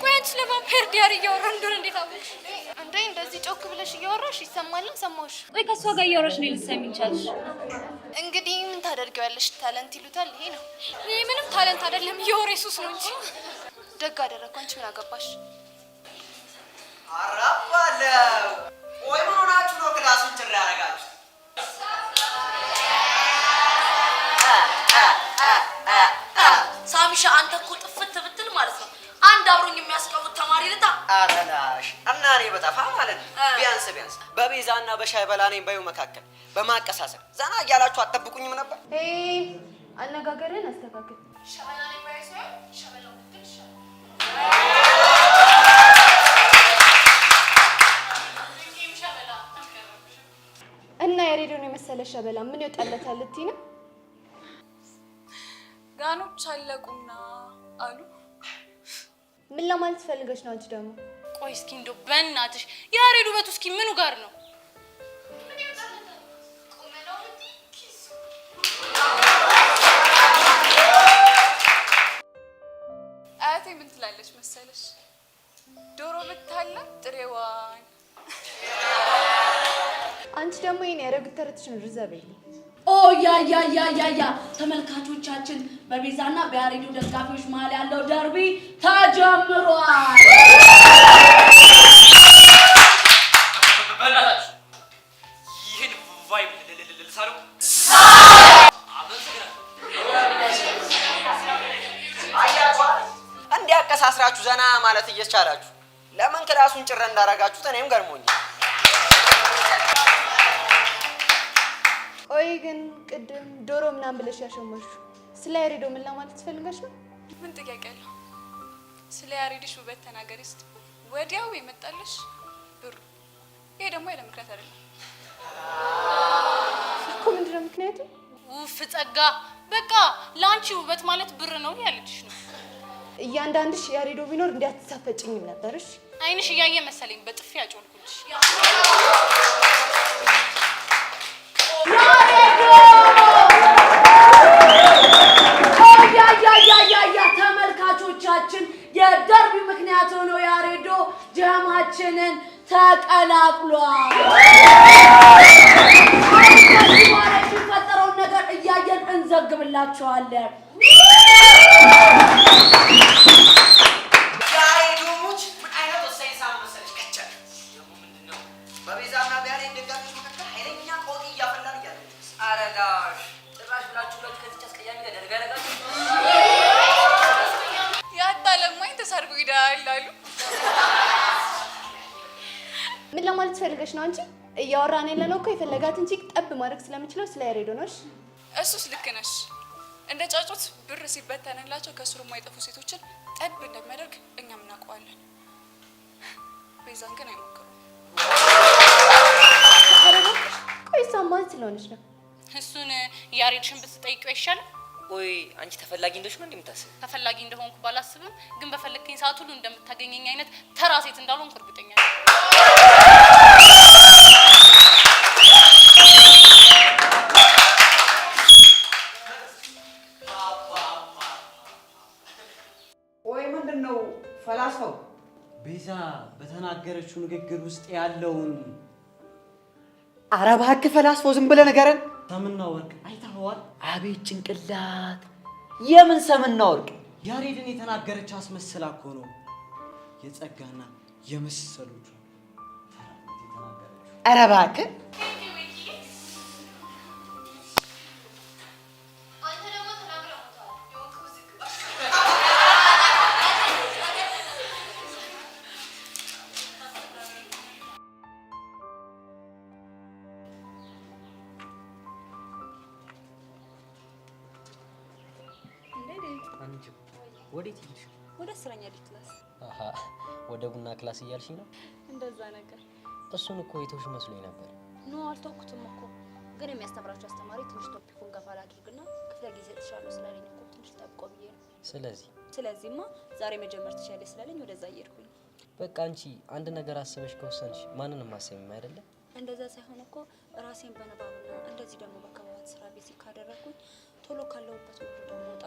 ቆይ አንቺ ለቫምፓየር ዲያሪ እያወራን እንደሆነ እንዴት አወቅሽ? እንዴ እንደዚህ ጮክ ብለሽ እያወራሽ ይሰማልን? ሰማሁሽ። ቆይ ከእሷ ጋር እያወራሽ ነው ልትሰሚኝ ቻልሽ? እንግዲህ ምን ታደርጊዋለሽ? ታለንት ይሉታል ይሄ ነው። ይሄ ምንም ታለንት አይደለም፣ የወሬ ሱስ ነው እንጂ። ደግ አደረግኩ። አንቺ ምን አገባሽ? አራባለው ወይ ምን ሆናችሁ ነው ክላሱን ጭር ያደርጋችሁ? ሳሚሻ አንተ እኮ ጥፍት ብትል ማለት ነው አንድ አብሮኝ የሚያስቀውጥ ተማሪ ልታ አረላሽ እና እኔ በጠፋ ማለት ነው። ቢያንስ በቤዛና በሻይ በላኔም በዩ መካከል በማቀሳሰር ዘና እያላችሁ አትጠብቁኝም ነበር? አነጋገርን አስተካክል። ሸበላኔ ባይስ ነው ሸበላው ትንሽ እና የሬዲዮን የመሰለ ሸበላ ምን ይወጣለታል ልትይ ነው? ጋኖች አለቁና አሉ። ምን ለማለት ፈልገሽ ነው አንቺ ደግሞ? ቆይ እስኪ እንደው በእናትሽ ያሬዱ ውበቱ እስኪ ምኑ ጋር ነው? አያቴ ምን ትላለች መሰለሽ? ዶሮ ብታለ ጥሬዋን። አንቺ ደግሞ ይሄን ያረጉት ተረትሽን ርዘበይ። ኦ ያ ተመልካቾቻችን በቤዛና በያሬዱ ደጋፊዎች መሀል ያለው ደርቢ ተጀምሯል። በእናታችሁ ይህን ቫይብ ልሳለው እንዲያቀሳስራችሁ ዘና ማለት እየቻላችሁ ለምን ክላሱን ጭር እንዳረጋችሁት እኔም ገርሞኛል። ቆይ ግን ቅድም ዶሮ ምናምን ብለሽ ያሸመሹ ስለ ያሬዶ ምን ለማለት ትፈልጋሽ ነው? ምን ጥያቄ አለው? ስለ ያሬድሽ ውበት ተናገሪ እስቲ። ወዲያው የመጣልሽ ብሩ። ይሄ ደግሞ ያለ ምክንያት አይደለም እኮ። ምንድን ነው ምክንያቱ? ውፍ ጸጋ፣ በቃ ለአንቺ ውበት ማለት ብር ነው ያለችሽ ነው። እያንዳንድሽ ያሬዶ ቢኖር እንዲያትሳፈጭኝም ነበርሽ። አይንሽ እያየ መሰለኝ በጥፊ ያጮልኩልሽ። ያ ተመልካቾቻችን የደርቢ ምክንያት ሆኖ ያሬዶ ጀማችንን ተቀላቅሏል። ከዚህ በኋላ የሚፈጠረውን ነገር እያየን እንዘግብላችኋለን። ያሬዶች ምን አይነት ወሳኝ ሰዓት መሰለሽ ከቻለ ደግሞ ምንድነው በቤዛና በያሬድ ደጋፊዎች መካከል ኃይለኛ ቆጥ እያፈላን እያለ አረጋሽ ጭራሽ ብላችሁ ከዚህ አስቀያሚ ጋር ደርጋረጋችሁ ያጣለማኝ ተሳርጎ ይዳል አሉ። ምን ለማለት ፈልገሽ ነው አንቺ? እያወራን ያለነው እኮ የፈለጋትን ቺክ ጠብ ማድረግ ስለምችለው ስለ ያሬዶ ነው። እሱስ ልክ ነሽ። እንደ ጫጩት ብር ሲበተንላቸው ከስሩ የማይጠፉ ሴቶችን ጠብ እንደሚያደርግ እኛም እናውቀዋለን። ቤዛን ግን አይሞክሩም። ቆይ እሷ ማን ስለሆነች ነው? እሱን ያሬድሽን ብትጠይቂው አይሻልም? ቆይ አንቺ ተፈላጊ እንደሽ ነው እንደምታስብ? ተፈላጊ እንደሆንኩ ባላስብም ግን በፈለግከኝ ሰዓት ሁሉ እንደምታገኘኝ አይነት ተራ ሴት እንዳልሆንኩ እርግጠኛ ነኝ። ወይ ምንድነው ፈላስፋው ቤዛ በተናገረችው ንግግር ውስጥ ያለውን ኧረ እባክህ ፈላስፋው ዝም ብለህ ንገረን። ሰምና ወርቅ አይተኸዋል? አቤት ጭንቅላት! የምን ሰምና ወርቅ? ያሬድን የተናገረች አስመስላ እኮ ነው የጸጋና የመሰሎቹ የተናገረችው። ኧረ እባክህ ወዴት ሄድሽ? ወደ አስረኛ ዲ ክላስ። አሃ ወደ ቡና ክላስ እያልሽኝ ነው? እንደዛ ነገር። እሱን እኮ የተውሽ መስሎኝ ነበር። ኖ አልተውኩትም እኮ ግን የሚያስተምራቸው አስተማሪ ትንሽ ቶፒኩን ገፋ አድርግና ክፍለ ጊዜ ተሻለ ስላለኝ እኮ ትንሽ እንዳትጠብቀው ብዬ ነው። ስለዚህማ ዛሬ መጀመር ትችላለሽ ስላለኝ ወደዛ እየሄድኩኝ። በቃ አንቺ አንድ ነገር አስበሽ ከወሰንሽ ማንንም ማሰብም አይደለ? እንደዛ ሳይሆን እኮ ራሴን በንባብና እንደዚህ ደግሞ በከባድ ስራ ቤት ካደረኩኝ ቶሎ ካለሁበት ወደ ደግሞ ወጣ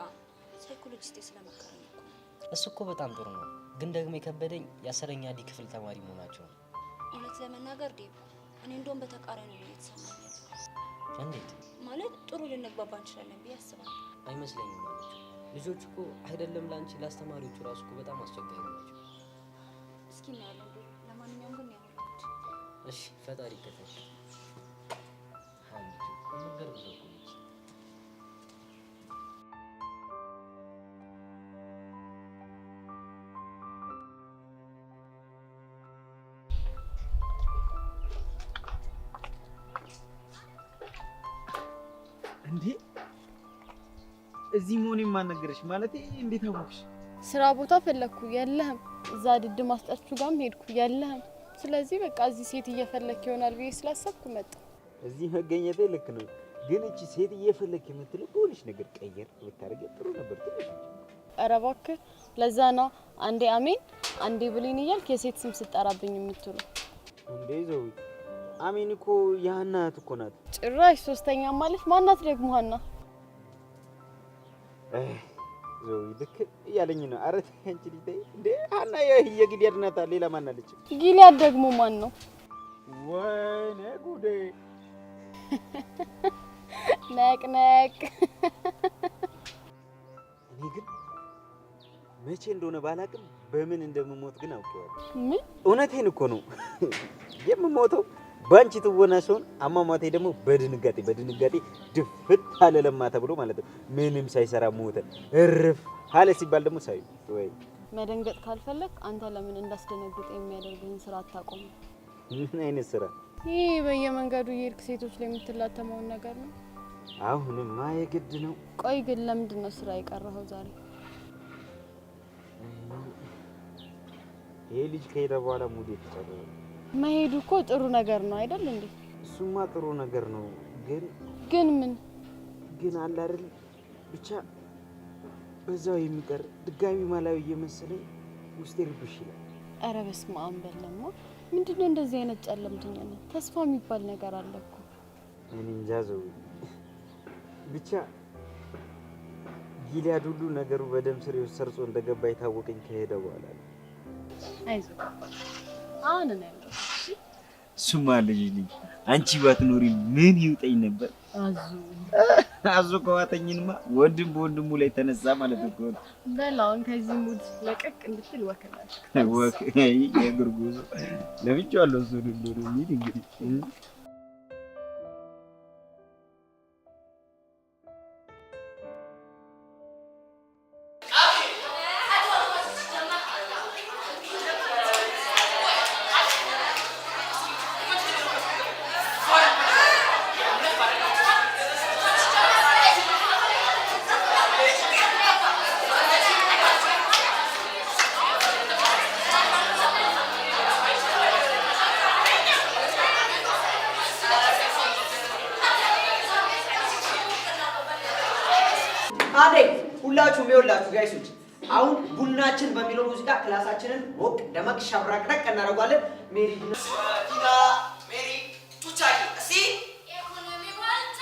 ሳይኮሎጂስት ስለመከረኝ እኮ። እሱ እኮ በጣም ጥሩ ነው፣ ግን ደግሞ የከበደኝ የ10ኛ ዲ ክፍል ተማሪ መሆናቸው ነው። እውነት ለመናገር ዴቭ እኔ እንደውም በተቃራኒ ነው የተሰማኝ። እንዴት ማለት ጥሩ ልንግባባ እንችላለን ብዬ አስባለሁ። አይመስለኝም ማለት ልጆች እኮ አይደለም ላንቺ ለአስተማሪዎቹ ራሱ እኮ በጣም አስቸጋሪ ናቸው። እስኪ እናያለን ዴቭ። ለማንኛውም ግን ያወራሁት እሺ፣ ፈጣሪ ይከተል። አንቺ ነገር ብዙ ነው። እንዴ እዚህ መሆኔን ማን ነገረሽ? ማለት እንዴት አወቅሽ? ስራ ቦታ ፈለኩ የለህም። እዛ ድድ ማስጠርቹ ጋርም ሄድኩ የለህም። ስለዚህ በቃ እዚህ ሴት እየፈለክ ይሆናል ብዬ ስላሰብኩ መጣ። እዚህ መገኘቴ ልክ ነው፣ ግን እቺ ሴት እየፈለክ የምትለው በሆነች ነገር ቀየር ብታረግ ጥሩ ነበር። ትንሽ ኧረ እባክህ ለዛ ነው አንዴ አሜን አንዴ ብሌን እያልክ የሴት ስም ስጠራብኝ የምትሉ። እንዴ ዘው አሜን እኮ ያና እህት እኮ ናት። ጭራሽ ሶስተኛ ማለት ማናት ደግሞ? ሀና ዘው ልክ እያለኝ ነው። ኧረ አንቺ ልጅ እንዴ ሀና የጊልያድ ናት። ሌላ ማን አለች? ጊልያድ ደግሞ ማን ነው? ወይኔ ጉዴ! ነቅ እኔ ግን መቼ እንደሆነ ባላቅም በምን እንደምሞት ግን አውቄዋለሁ። ምን? እውነቴን እኮ ነው የምሞተው ባንቺ ትወና ሲሆን አሟሟቴ ደግሞ በድንጋጤ ድፍት አለ ለማ ተብሎ ማለት ነው። ምንም ሳይሰራ ሞተ። እርፍ አለ ሲባል ደግሞ ሳይ ወይ መደንገጥ ካልፈለክ አንተ ለምን እንዳስደነግጥ የሚያደርግህን ስራ አታቆም? ምን አይነት ስራ? ይሄ በየመንገዱ የሄድክ ሴቶች ላይ የምትላተመውን ነገር ነው። አሁንማ የግድ ነው። ቆይ ግን ለምንድን ነው ስራ የቀረኸው ዛሬ? ይሄ ልጅ ከሄደ በኋላ ሙዴ ተጨረረ። መሄዱ እኮ ጥሩ ነገር ነው አይደል እንዴ? እሱማ ጥሩ ነገር ነው፣ ግን ምን ግን አለ አይደል ብቻ በዛው የሚቀር ድጋሚ ማላዊ እየመሰለኝ ውስጤ ልብሽ ይላል። ኧረ በስመ አብ በለማ። ምንድነው እንደዚህ አይነት ጨለምተኛነት? ተስፋ የሚባል ነገር አለ እኮ። እኔ እንጃ ዘው ብቻ ጊልያድ ሁሉ ነገሩ በደም ስር ሰርጾ እንደገባ የታወቀኝ ከሄደ በኋላ ነው። አይዞህ አሁን ነው ያለው። ሱማ ልጅ አንቺ ባትኖሪ ምን ይውጠኝ ነበር? አዙ ከዋተኝንማ ወንድም በወንድሙ ላይ ተነሳ ማለት እኮ ነው። በላውን ከዚህ ሙድ ለቀቅ እንድትል ወከላሽ የእግር ጉዞ ለብቻለሁ። እሱ ሁሉ ነው እንግዲህ ሁላችሁም ይኸውላችሁ ጋይሶች አሁን ቡናችን በሚለው ሙዚቃ ክላሳችንን ሞቅ ደመቅ ሸብረቅረቅ እናደርጋለን። ሜሪ ቲና ሜሪ ቱቻይ እሺ ኢኮኖሚ ዋልታ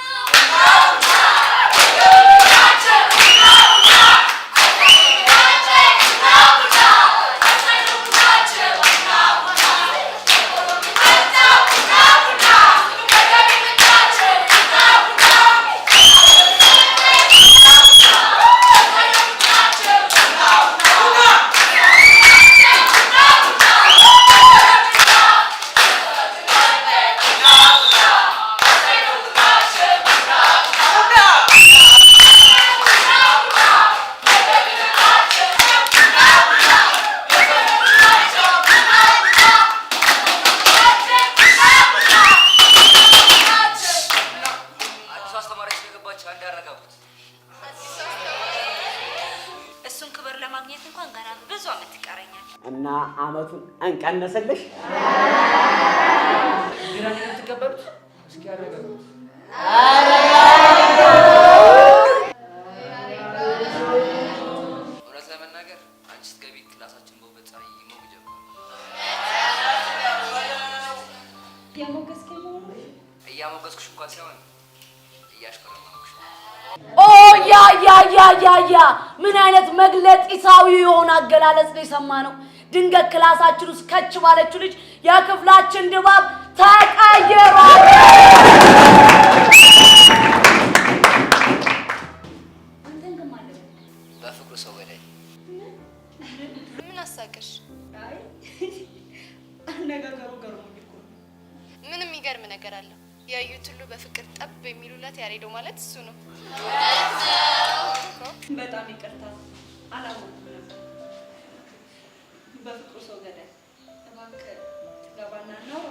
እና አመቱን እንቀነሰልሽ ግራኝ ተቀበሉት እስኪ ያረጋጉት። ኦ ያ ምን አይነት መግለጢሳዊ የሆነ አገላለጽ ነው የሰማነው? ድንገት ክላሳችን ውስጥ ከች ባለችው ልጅ የክፍላችን ድባብ ተቀይሯል። አንተን ግን ማለት ነው በፍቅሩ ሰው ገዳይ ምን አሳቀሽ? አይ አነጋገሩ ገርሞኝ እኮ ነው። ምን የሚገርም ነገር አለ? ያዩት ሁሉ በፍቅር ጠብ የሚሉላት ያሬዶ ማለት እሱ ነው። በጣም ይቅርታ አላወኩም ነበር። በፍቅሩ ሰው ገዳይ እባክህ ትገባና ነው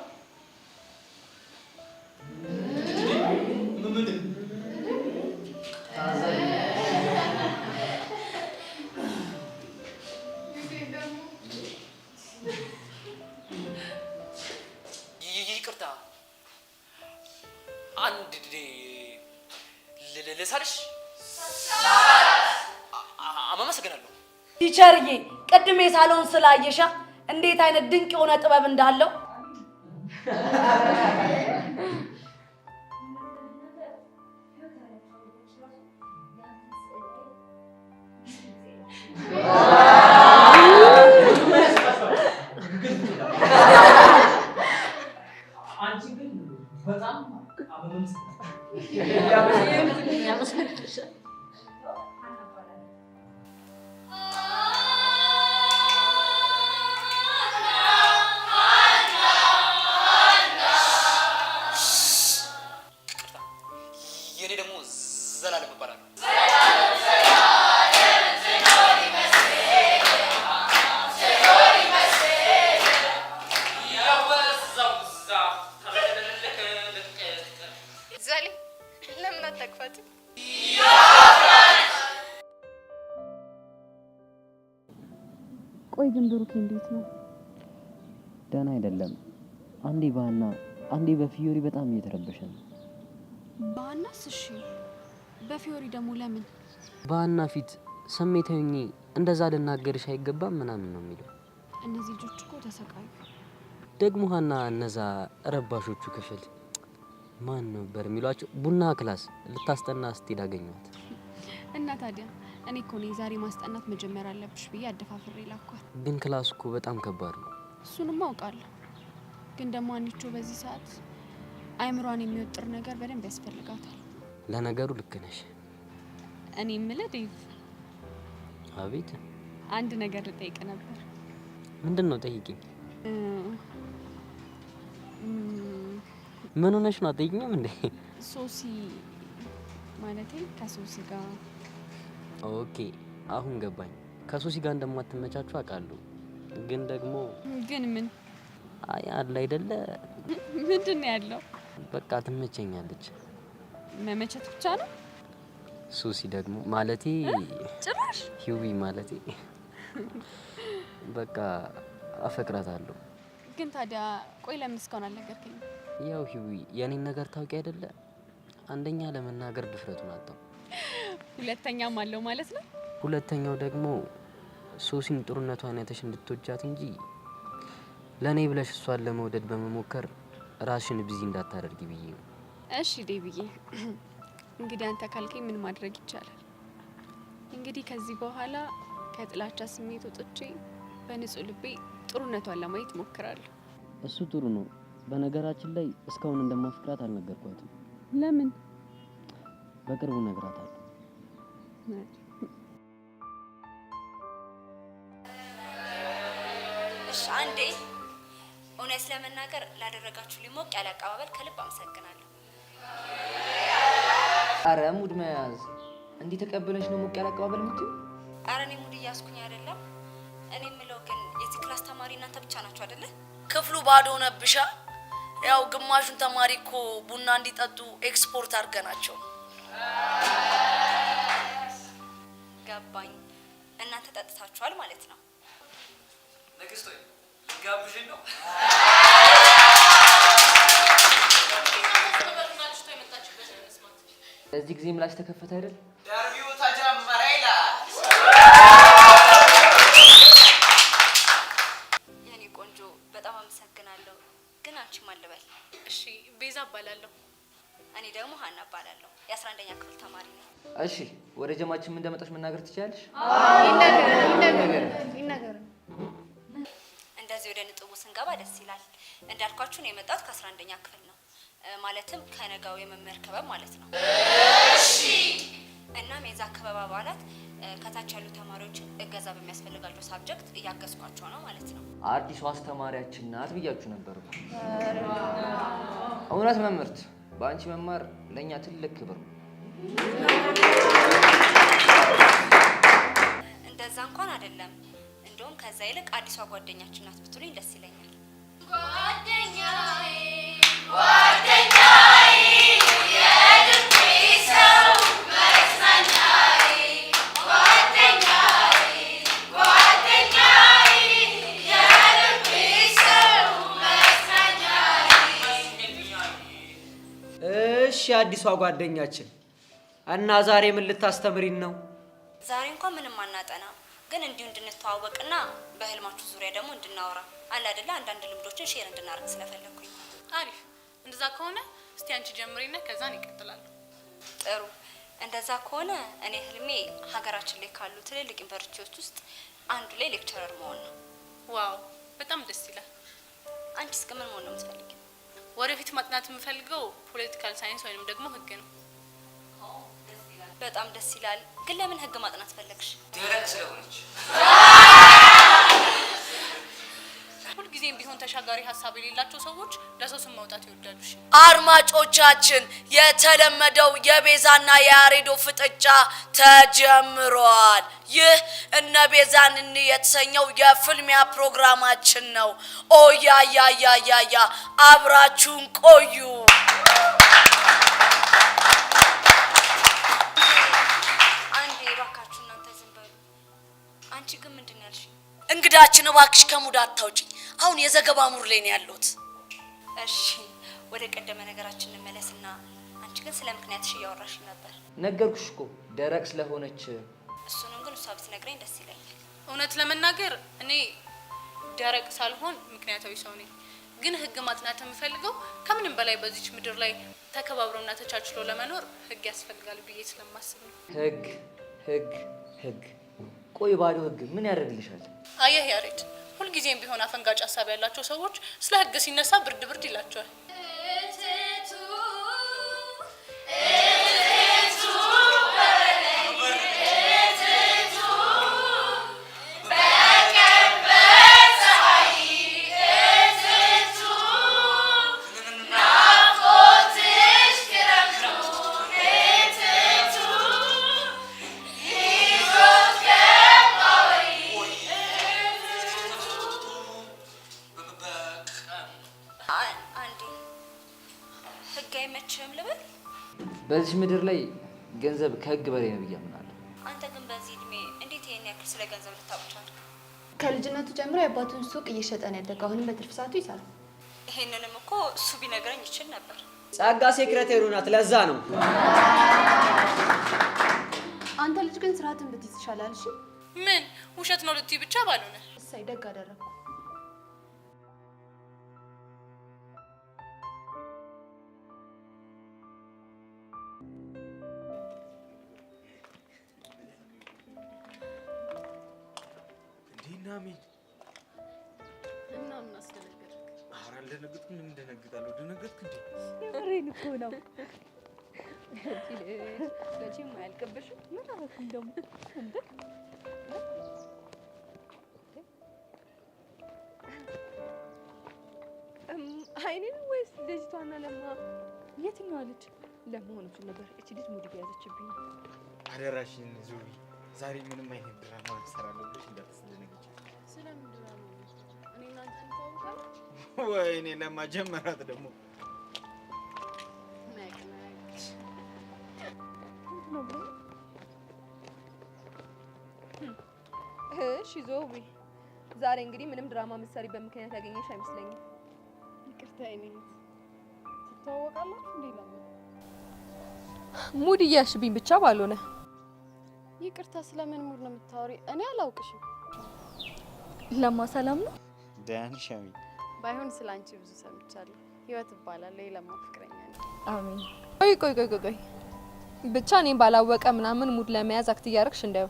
ይቅርታ አንድ ልሳልሽ አመሰግናለሁ። ቲቸርዬ ቅድም የሳሎን ስላየሻ እንዴት አይነት ድንቅ የሆነ ጥበብ እንዳለው የኔ ደግሞ ዘላለም እባላለሁ። ዛሌ ለምን አታቅፋትም? ቆይ ግን ብሩኬ እንዴት ነው? ደህና አይደለም። አንዴ በሀና አንዴ በፊዮሪ በጣም እየተረበሸ ነው። በሀናስ? እሺ በፊዮሪ ደግሞ ለምን? በሀና ፊት ስሜታዊ ሆኜ እንደዛ ልናገርሽ አይገባም ምናምን ነው የሚለው። እነዚህ ልጆች እኮ ተሰቃዩ። ደግሞ ሀና እነዛ ረባሾቹ ክፍል ማን ነበር የሚሏቸው ቡና ክላስ ልታስጠና ስትሄድ አገኘኋት። እና ታዲያ እኔ እኮ ነኝ ዛሬ ማስጠናት መጀመር አለብሽ ብዬ አደፋፍሬ ላኳት። ግን ክላስ እኮ በጣም ከባድ ነው። እሱንም አውቃለሁ። ግን ደግሞ አንቺ በዚህ ሰዓት አይምሯን የሚወጥር ነገር በደንብ ያስፈልጋታል። ለነገሩ ልክ ነሽ። እኔ የምልህ ዴቭ። አቤት። አንድ ነገር ልጠይቅ ነበር። ምንድን ነው? ጠይቂኝ። ምን ሆነሽ ነው? አትጠይቂኝም እንዴ? ሶሲ ማለቴ ከሶሲ ጋር። ኦኬ አሁን ገባኝ። ከሶሲ ጋር እንደማትመቻቹ አውቃለሁ። ግን ደግሞ ግን ምን? አይ አለ አይደለ? ምንድን ነው ያለው? በቃ ትመቸኛለች። መመቸት ብቻ ነው? ሶሲ ደግሞ ማለቴ ጭራሽ ሂዊ ማለቴ በቃ አፈቅራታለሁ። ግን ታዲያ ቆይ ለምን እስካሁን አልነገርከኝም? ያው ሂዊ የኔን ነገር ታውቂ አይደለ? አንደኛ ለመናገር ድፍረቱን አጣው። ሁለተኛም አለው ማለት ነው። ሁለተኛው ደግሞ ሶሲን ጥሩነቷን አይተሽ እንድትወጃት እንጂ ለኔ ብለሽ እሷን ለመውደድ በመሞከር ራስሽን ቢዚ እንዳታደርጊ ብዬ ነው። እሺ ዴብዬ፣ እንግዲህ አንተ ካልከኝ ምን ማድረግ ይቻላል? እንግዲህ ከዚህ በኋላ ከጥላቻ ስሜት ወጥቼ በንጹህ ልቤ ጥሩነቷን ለማየት ሞክራለሁ። እሱ ጥሩ ነው። በነገራችን ላይ እስካሁን እንደማፍቅራት አልነገርኳትም። ለምን? በቅርቡ እነግራታለሁ። እሺ አንዴ እውነት ለመናገር ላደረጋችሁ ሞቅ ያለ አቀባበል ከልብ አመሰግናለሁ። አረ ሙድ መያዝ እንዲህ ተቀበለሽ ነው ሞቅ ያለ አቀባበል የምትይው? አረ እኔ ሙድ እያስኩኝ አይደለም። እኔ የምለው ግን የዚህ ክላስ ተማሪ እናንተ ብቻ ናችሁ አይደለ? ክፍሉ ባዶ ሆነብሻ? ያው ግማሹን ተማሪ እኮ ቡና እንዲጠጡ ኤክስፖርት አድርገናቸው። ገባኝ። እናንተ ጠጥታችኋል ማለት ነው። ንግስት ሆይ ጋብዥን ነው። ለዚህ ጊዜ ምላሽ ተከፈተ አይደል? ደርቢው ተጀመረ ይላል። የኔ ቆንጆ በጣም አመሰግናለሁ። ግን አንቺ ማን ልበል? እሺ ቤዛ እባላለሁ። እኔ ደግሞ ሀና እባላለሁ። የ11ኛ ክፍል ተማሪ ነኝ። እሺ ወደ ጀማችን ምን እንደመጣሽ መናገር ትችያለሽ? ይነገር። እንደዚህ ወደ ንጥቡ ስንገባ ደስ ይላል። እንዳልኳችሁ ነው የመጣሁት ከ11ኛ ክፍል ነው። ማለትም ከነጋው የመምህር ክበብ ማለት ነው። እሺ። እናም የዛ ክበብ አባላት ከታች ያሉ ተማሪዎችን እገዛ በሚያስፈልጋቸው ሳብጀክት እያገዝኳቸው ነው ማለት ነው። አዲሱ አስተማሪያችን ናት ብያችሁ ነበር። እውነት መምህርት፣ በአንቺ መማር ለእኛ ትልቅ ክብር ነው። እንደዛ እንኳን አይደለም። እንደውም ከዛ ይልቅ አዲሷ ጓደኛችን ናት ብትሉኝ ደስ ይለኛል። ጓደኛዬ ጓደኛዬ የልቤ ሰው መጽናኛዬ ጓደኛዬ ጓደኛዬ የልቤ ሰው መጽናኛዬ። እሺ አዲሷ ጓደኛችን እና ዛሬ ምን ልታስተምሪን ነው? ዛሬ እንኳን ምንም አናጠና፣ ግን እንዲሁ እንድንተዋወቅና በህልማችሁ ዙሪያ ደግሞ እንድናወራ አለ አይደለ አንዳንድ ልምዶችን ሼር እንድናደርግ ስለፈለኩኝ። አሪፍ። እንደዛ ከሆነ እስቲ አንቺ ጀምሪና ከዛን ይቀጥላል። ጥሩ። እንደዛ ከሆነ እኔ ህልሜ ሀገራችን ላይ ካሉ ትልልቅ ዩኒቨርሲቲዎች ውስጥ አንዱ ላይ ሌክቸረር መሆን ነው። ዋው በጣም ደስ ይላል። አንቺስ ግን ምን መሆን ነው የምትፈልጊው? ወደፊት ማጥናት የምፈልገው ፖለቲካል ሳይንስ ወይንም ደግሞ ህግ ነው። በጣም ደስ ይላል። ግን ለምን ህግ ማጥናት ፈለግሽ? ደረቅ ስለሆነች። ሁልጊዜም ቢሆን ተሻጋሪ ሀሳብ የሌላቸው ሰዎች ለሰው ስም ማውጣት ይወዳሉ። አድማጮቻችን የተለመደው የቤዛና የያሬዶ ፍጥጫ ተጀምሯል። ይህ እነ ቤዛን የተሰኘው የፍልሚያ ፕሮግራማችን ነው። ኦያያያያያ አብራችሁን ቆዩ። አንቺ ግን ምንድን ነው ያልሽኝ? እንግዳችን እባክሽ ከሙድ አታውጪኝ። አሁን የዘገባ ሙር ላይ ነው ያለሁት። እሺ ወደ ቀደመ ነገራችን እንመለስና አንቺ ግን ስለ ምክንያትሽ እያወራሽ ነበር። ነገርኩሽ እኮ ደረቅ ስለሆነች። እሱንም ግን እሷ ብትነግረኝ ደስ ይለኛል። እውነት ለመናገር እኔ ደረቅ ሳልሆን ምክንያታዊ ሰው ነኝ። ግን ህግ ማጥናት የምፈልገው ከምንም በላይ በዚች ምድር ላይ ተከባብሮና ተቻችሎ ለመኖር ህግ ያስፈልጋል ብዬ ስለማስብ ነው። ህግ ህግ ህግ። ቆይ ባዶ ህግ ምን ያደርግልሻል? አየህ ያሬድ፣ ሁልጊዜም ቢሆን አፈንጋጭ ሀሳብ ያላቸው ሰዎች ስለ ህግ ሲነሳ ብርድ ብርድ ይላቸዋል። በዚህ ምድር ላይ ገንዘብ ከህግ በላይ ነው ብዬ አምናለሁ። አንተ ግን በዚህ እድሜ እንዴት ይሄን ያክል ስለ ገንዘብ ልታውቅ ቻልክ? ከልጅነቱ ጀምሮ የአባቱን ሱቅ እየሸጠ ነው ያደገው። አሁንም በትርፍ ሰዓቱ ይሰራል። ይሄንንም እኮ እሱ ቢነግረኝ ይችል ነበር። ጸጋ ሴክሬታሪ ናት፣ ለዛ ነው። አንተ ልጅ ግን ስርዓትን ብትይዝ ይሻላል። እሺ ምን ውሸት ነው ልትይ ብቻ ባልሆነ። እሰይ ደግ አደረኩ። ዲናሚ እና ምን አስደነገጥክ? ኧረ አልደነገጥኩም። ምን እንደነግጣለሁ? ደነገጥክ እንዴ? የምሬን እኮ ነው። መቼም አያልቅብሽም። ምን አደረኩኝ ደግሞ እንዴ? አይኔን ወይስ ልጅቷና ለማ? የትኛዋ ልጅ ለመሆኑ ነበር? እቺ ልጅ ሙድ ያዘችብኝ። አደራሽን ዙሪ፣ ዛሬ ምንም አይነት ድራማ አልሰራለሁ ብለሽ እንዳትስደነግጪ። ስለምን ድራማ ነው? እኔ እናንተ እንተዋወቃለን? ወይኔ ለማ ጀመራት ደግሞ። እሺ ዞቢ፣ ዛሬ እንግዲህ ምንም ድራማ ምሳሌበት ምክንያት ያገኘሽ አይመስለኝም። ይቅርታ አይኔ። ትተዋወቃላችሁ እንዴ? ለማ ሙድ እያሽብኝ ብቻ ባልሆነ። ይቅርታ፣ ስለምን ሙድ ነው የምታወሪ? እኔ አላውቅሽም። ለማ ሰላም ነው? ዳን ሻሚ ባይሆን ስላንቺ ብዙ ሰምቻለሁ። ህይወት እባላለሁ። የለማ ፍቅረኛ ነኝ። አሜን። ቆይ ብቻ እኔም ባላወቀ ምናምን ሙድ ለመያዝ አክት እያደረግሽ እንዳዩ።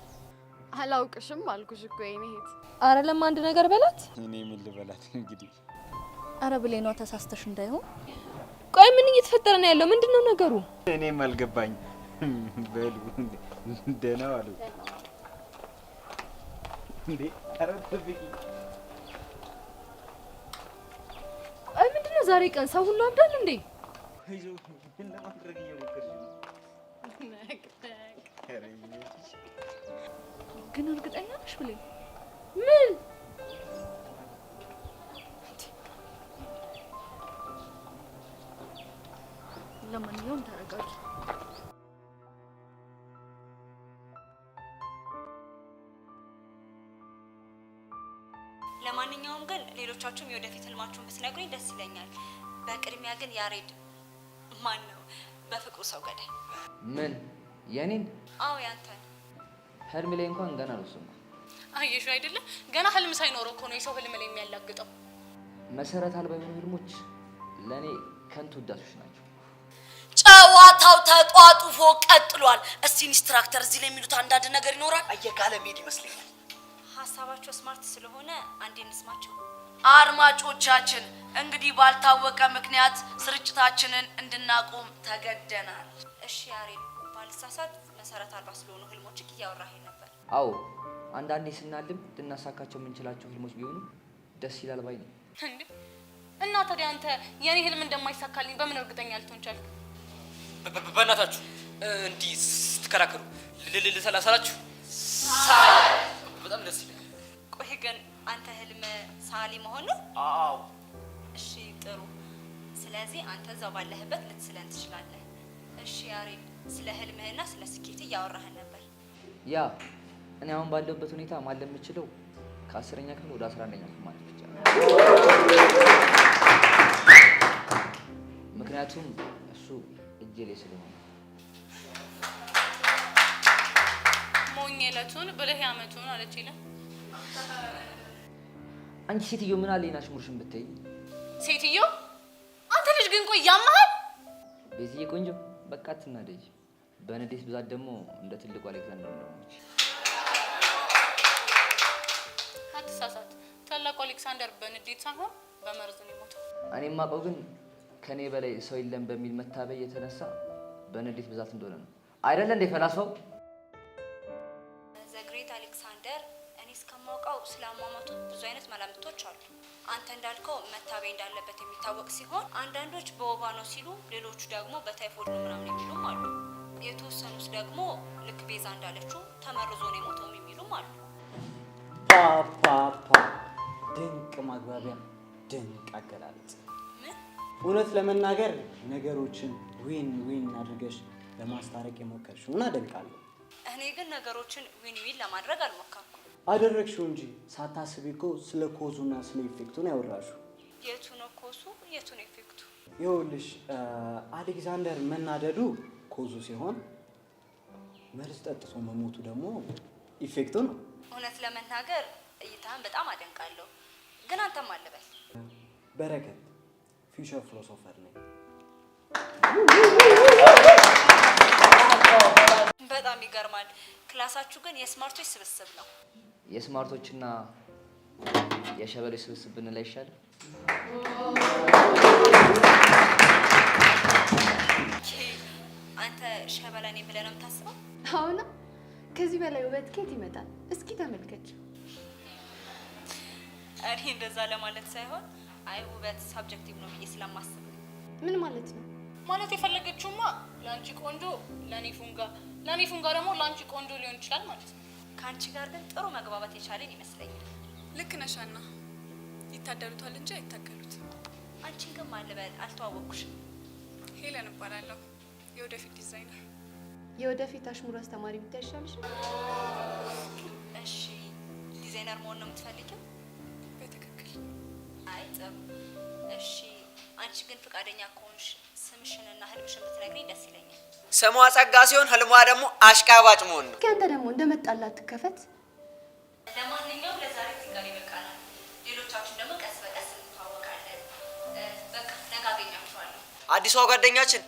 አላውቅሽም አልኩሽ እኮ የኔ እህት። አረ ለማ አንድ ነገር በላት። እኔ ምን ልበላት እንግዲህ? አረ ብሌኗ ተሳስተሽ እንዳይሆን። ቆይ ምን እየተፈጠረ ነው ያለው? ምንድነው ነገሩ? እኔም አልገባኝ። በሉ ደህና ዋሉ እንዴ? አረ ተብቂ። ቆይ ምንድነው ዛሬ ቀን ሰው ሁሉ አብዳል እንዴ? አይዞ ምን ለማድረግ እየሞከርሽ ነው? ግን እርግጠኛ ነሽ ብሌን? ምን ለማንኛውም ተረጋጊ። ለማንኛውም ግን ሌሎቻችሁም የወደፊት ህልማችሁን ብትነግሩኝ ደስ ይለኛል። በቅድሚያ ግን ያሬድ ማን ነው በፍቅሩ ሰው ገዳይ? ምን የኔን? አዎ ያንተን። ህልም ላይ እንኳን ገና አልወሰንኩም። አየሽ አይደለ? ገና ህልም ሳይኖረው እኮ ነው የሰው ህልም ላይ የሚያላግጠው። መሰረት አልባ የሆኑ ህልሞች ለኔ ከንቱ ውዳሴዎች ናቸው። ጨዋታው ተጧጡፎ ቀጥሏል። እስቲ ኢንስትራክተር እዚህ ላይ የሚሉት አንዳንድ ነገር ይኖራል። አየካለ ሜድ ይመስለኛል። ሀሳባቸው ስማርት ስለሆነ አንዴ እንስማቸው። አድማጮቻችን እንግዲህ ባልታወቀ ምክንያት ስርጭታችንን እንድናቆም ተገደናል። እሺ ያሬድ፣ ባልሳሳት መሰረት አልባ ስለሆኑ ህልሞች እያወራህ ነበር። አዎ አንዳንዴ ስናልም ልናሳካቸው የምንችላቸው ህልሞች ቢሆኑ ደስ ይላል ባይ ነው። እንዴ እና ታዲያ አንተ የኔ ህልም እንደማይሳካልኝ በምን እርግጠኛ ልትሆን ቻልክ? በእናታችሁ እንዲህ ስትከራከሩ ልሰላሰላችሁ በጣም ደስ ይላል። ቆይ ግን አንተ ህልም ሳሊ መሆን ነው? አዎ። እሺ ጥሩ። ስለዚህ አንተ እዛው ባለህበት ልትስለን ትችላለህ። እሺ ያሬድ፣ ስለ ህልምህና ስለ ስኬት እያወራህን ነበር። ያ እኔ አሁን ባለሁበት ሁኔታ ማለም የምችለው ከ10ኛ ክፍል ወደ 11ኛ ክፍል ማለት ብቻ ነው። ምክንያቱም እሱ እጄ ላይ ስለሆነ። ሞኝ ዕለቱን ብልህ ያመቱን አለች ይላል። አንቺ ሴትዮ ምን አለ ናሽሙርሽን ብትይ። ሴትዮ አንተ ልጅ ግን ቆይ ያማሃል። ቤዝዬ ቆንጆ በቃ አትናደጂ። በንዴት ብዛት ደግሞ እንደ ትልቁ አሌክሳንደር ነው። አትሳሳት። ታላቁ አሌክሳንደር በንዴት ሳይሆን በመርዝ ነው የሞተው። እኔ የማውቀው ግን ከኔ በላይ ሰው የለም በሚል መታበይ የተነሳ በንዴት ብዛት እንደሆነ ነው። አይደለ እንደ ፈላስፋው ዘግሬት አሌክሳንደር። እኔ እስከማውቀው ስለ አሟሟቱ ብዙ አይነት መላምቶች አሉ። አንተ እንዳልከው መታበይ እንዳለበት የሚታወቅ ሲሆን አንዳንዶች በወባ ነው ሲሉ፣ ሌሎቹ ደግሞ በታይፎይድ ነው ምናምን የሚሉም አሉ። የተወሰኑት ደግሞ ልክ ቤዛ እንዳለችው ተመርዞ ነው የሞተው የሚሉም አሉ። ፓፓፓ ድንቅ ማግባቢያ፣ ድንቅ አገላለጽ። እውነት ለመናገር ነገሮችን ዊን ዊን አድርገሽ ለማስታረቅ የሞከርሽውን አደንቃለሁ። እኔ ግን ነገሮችን ዊን ዊን ለማድረግ አልሞከርኩም። አደረግሽው እንጂ ሳታስቢ እኮ ስለ ኮዙና ስለ ኢፌክቱ ነው ያወራሽው። የቱ ነው ኮሱ? የቱ ነው ኢፌክቱ? ይኸውልሽ አሌክዛንደር መናደዱ ኮዙ ሲሆን መርዝ ጠጥቶ መሞቱ ደግሞ ኢፌክቱ ነው። እውነት ለመናገር እይታህን በጣም አደንቃለሁ። ግን አንተም አለበል። በረከት ፊውቸር ፊሎሶፈር ነኝ። በጣም ይገርማል። ክላሳችሁ ግን የስማርቶች ስብስብ ነው። የስማርቶችና የሸበሎች ስብስብ ብንል አይሻልም? አንተ ሸበላ ነኝ ብለህ ነው የምታስበው? አሁን ከዚህ በላይ ውበት ከየት ይመጣል? እስኪ ተመልከች። እኔ እንደዛ ለማለት ሳይሆን አይ ውበት ሳብጀክቲቭ ነው ብዬ ስለማስብ። ምን ማለት ነው? ማለት የፈለገችውማ ለአንቺ ቆንጆ ለኔ ፉንጋ፣ ለኔ ፉንጋ ደግሞ ለአንቺ ቆንጆ ሊሆን ይችላል ማለት ነው። ከአንቺ ጋር ግን ጥሩ መግባባት የቻለን ይመስለኛል። ልክ ነሽ ሀና። ይታደሉታል እንጂ አይታገሉት። አንቺን ግን ማልበል አልተዋወቅኩሽም። ሄለን እባላለሁ፣ የወደፊት ዲዛይነር። የወደፊት አሽሙር አስተማሪ ብታይ ይሻልሽ። እሺ ዲዛይነር መሆን ነው የምትፈልጊው? በትክክል። አይ ጥሩ። እሺ አንቺ ግን ፈቃደኛ ከሆንሽ ስምሽንና ህልምሽን ብትነግሪኝ ደስ ይለኛል። ስሟ ጸጋ ሲሆን ህልሟ ደግሞ አሽቃባጭ መሆን ነው። ከአንተ ደግሞ እንደመጣላት ትከፈት። ለማንኛውም ለዛሬ ትጋር ይበቃናል። ሌሎቻችን ደግሞ ቀስ በቀስ እንተዋወቃለን። በቃ ነገ አገኛችኋለሁ። አዲሷ ጓደኛችን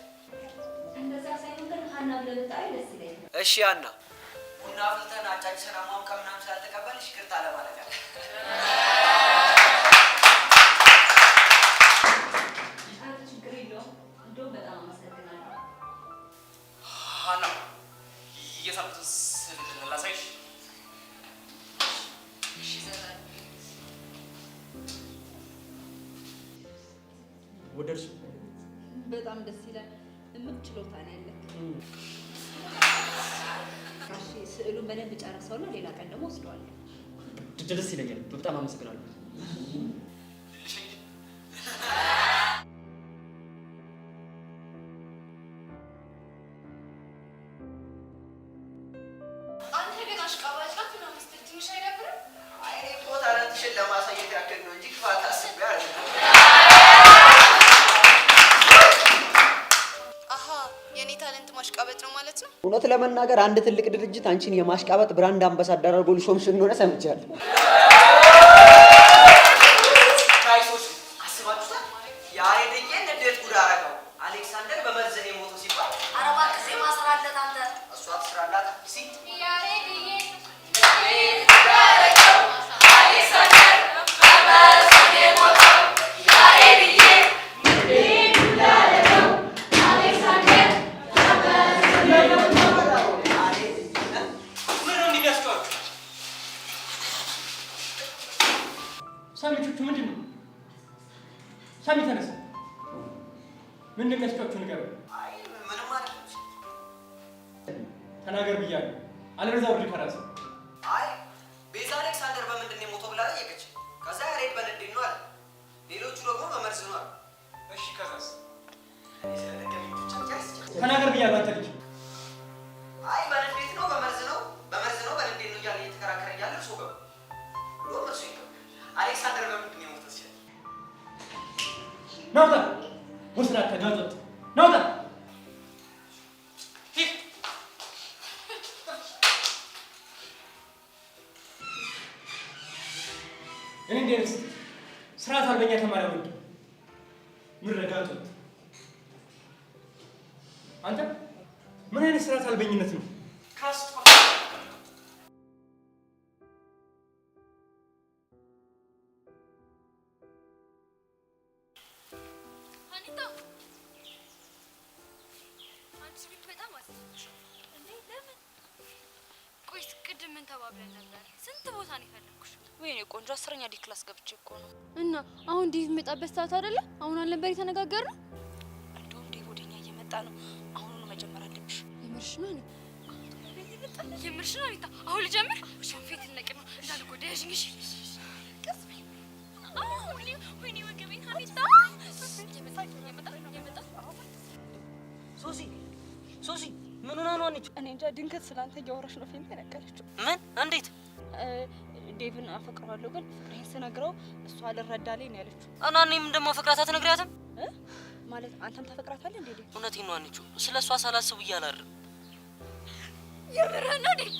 እንደዛ ሳይሆን ግን ሀና ብለህ ብታይ ደስ ይለኛል። እሺ ሀና፣ ቡና አፍልተን አጫጭሰን አሟሙቀን ምናምን ስላልተቀበልሽ ይቅርታ ለማለት ያለ ችግር የለውም። እንደውም በጣም አመሰግናለሁ። ሀና እየሳልኩት ስል ላሳይሽ። ወደድሽ? በጣም ደስ ይላል። እምቅ ችሎታ ነው ያለህ። እሺ ስዕሉን በደንብ ጨርሰውና ሌላ ቀን ደግሞ ወስደዋለሁ። ደስ ይለኛል። በጣም አመሰግናለሁ። አንተ ግን አሽቃባጭ ናት ምናምን ስትል ትንሽ አይደብርም? አይ እኔ እኮ ታለንትሽን ለማሳየት ያክል ነው እንጂ ክፋት አስቤ አይደለም። አሀ የኔ ታለንት ማሽቃበጥ ነው ማለት ነው? እውነት ለመናገር አንድ ትልቅ ድርጅት አንቺን የማሽቃበጥ ብራንድ አምባሳደር አድርጎ ሊሾምሽ እንደሆነ ሰምቻለሁ። ጋይሶች አስባችሁታል? ያሬድዬን እንዴት ጉድ አደረገው? አሌክሳንደር በመርዘን የሞተው ሲባል ኧረ እባክህ ዜማ ስራለት አንተ። እሷ ትስራላት ሲ ያሬድዬ ሳሚቾቹ ምንድን ነው? ሳሚ ተነሳ። ምንድን ነው ያስጫችሁ? ንገረው። አይ ምንም አይደለም። ተናገር ብያለሁ። አለበለዚያ ውርድ ከራስህ። አይ ቤዛ አሌክሳንደር በምንድን ነው የሞተው ብላ ጠየቀች። ከዛ ያሬድ በንዴት ነው አለ። ሌሎቹ ደግሞ በመርዝ ነው አለ። እሺ ከዛስ? ተናገር ብያለሁ አንተ ልጅ። አይ በንዴት ነው በመርዝ ነው በመርዝ ነው በንዴት ነው እያለ እየተከራከረ እያለ እርሶ ገቡ ብሎ መልሱ ይገባል። አሌክሳንደር በምንድን ነው የሞተው ሲል ናውጣ ወስራ ተጋጠጥ ናውጣ እኔ እንደዚህ ስርዓት አልበኛ ተማሪ ወንድ ምረጋጡ አንተ ምን አይነት ስርዓት አልበኝነት ነው? ሀኒታ አንቺ ግን በጣም አስፈላጊ እንዴ? ለምን? ቆይ ቅድም ምን ተባብለን ነበር? ስንት ቦታ ነው የፈለኩሽ? ወይኔ ቆንጆ 10ኛ ዲ ክላስ ገብቼ እኮ ነው። እና አሁን ዲቭ የሚመጣበት ሰዓት አይደለ? አሁን አልነበር የተነጋገርነው? እንደውም ዲቭ ወደኛ እየመጣ ነው። አሁኑኑ መጀመር አለብሽ። የምርሽ ነው? የምርሽ ነው ሀኒታ? አሁን ልጀምር? ሸንፌት ልነቅ ነው እንዳልጎዳ ያዥኝ። እሺ ቀስ በይ። ወይኔ ወገቤን ሀኒታ። ሶሲ ሶሲ ምን ሆና ነው አንቺ? እኔ እንጃ ድንገት ስላንተ እያወራሽ ነው ፊልም ያነቀረችው። ምን? እንዴት? ዴቭን አፈቅረዋለሁ ግን ፍቅሬን ስነግረው እሷ አልረዳልኝ ነው ያለችው። እና እኔም እንደማፈቅራት አትነግሪያትም? ማለት አንተም ታፈቅራታለህ እንዴ? እውነቴን ነው አንቺ። ስለ እሷ ሳላስብ እያላር የምርህን ነው ዴቭ?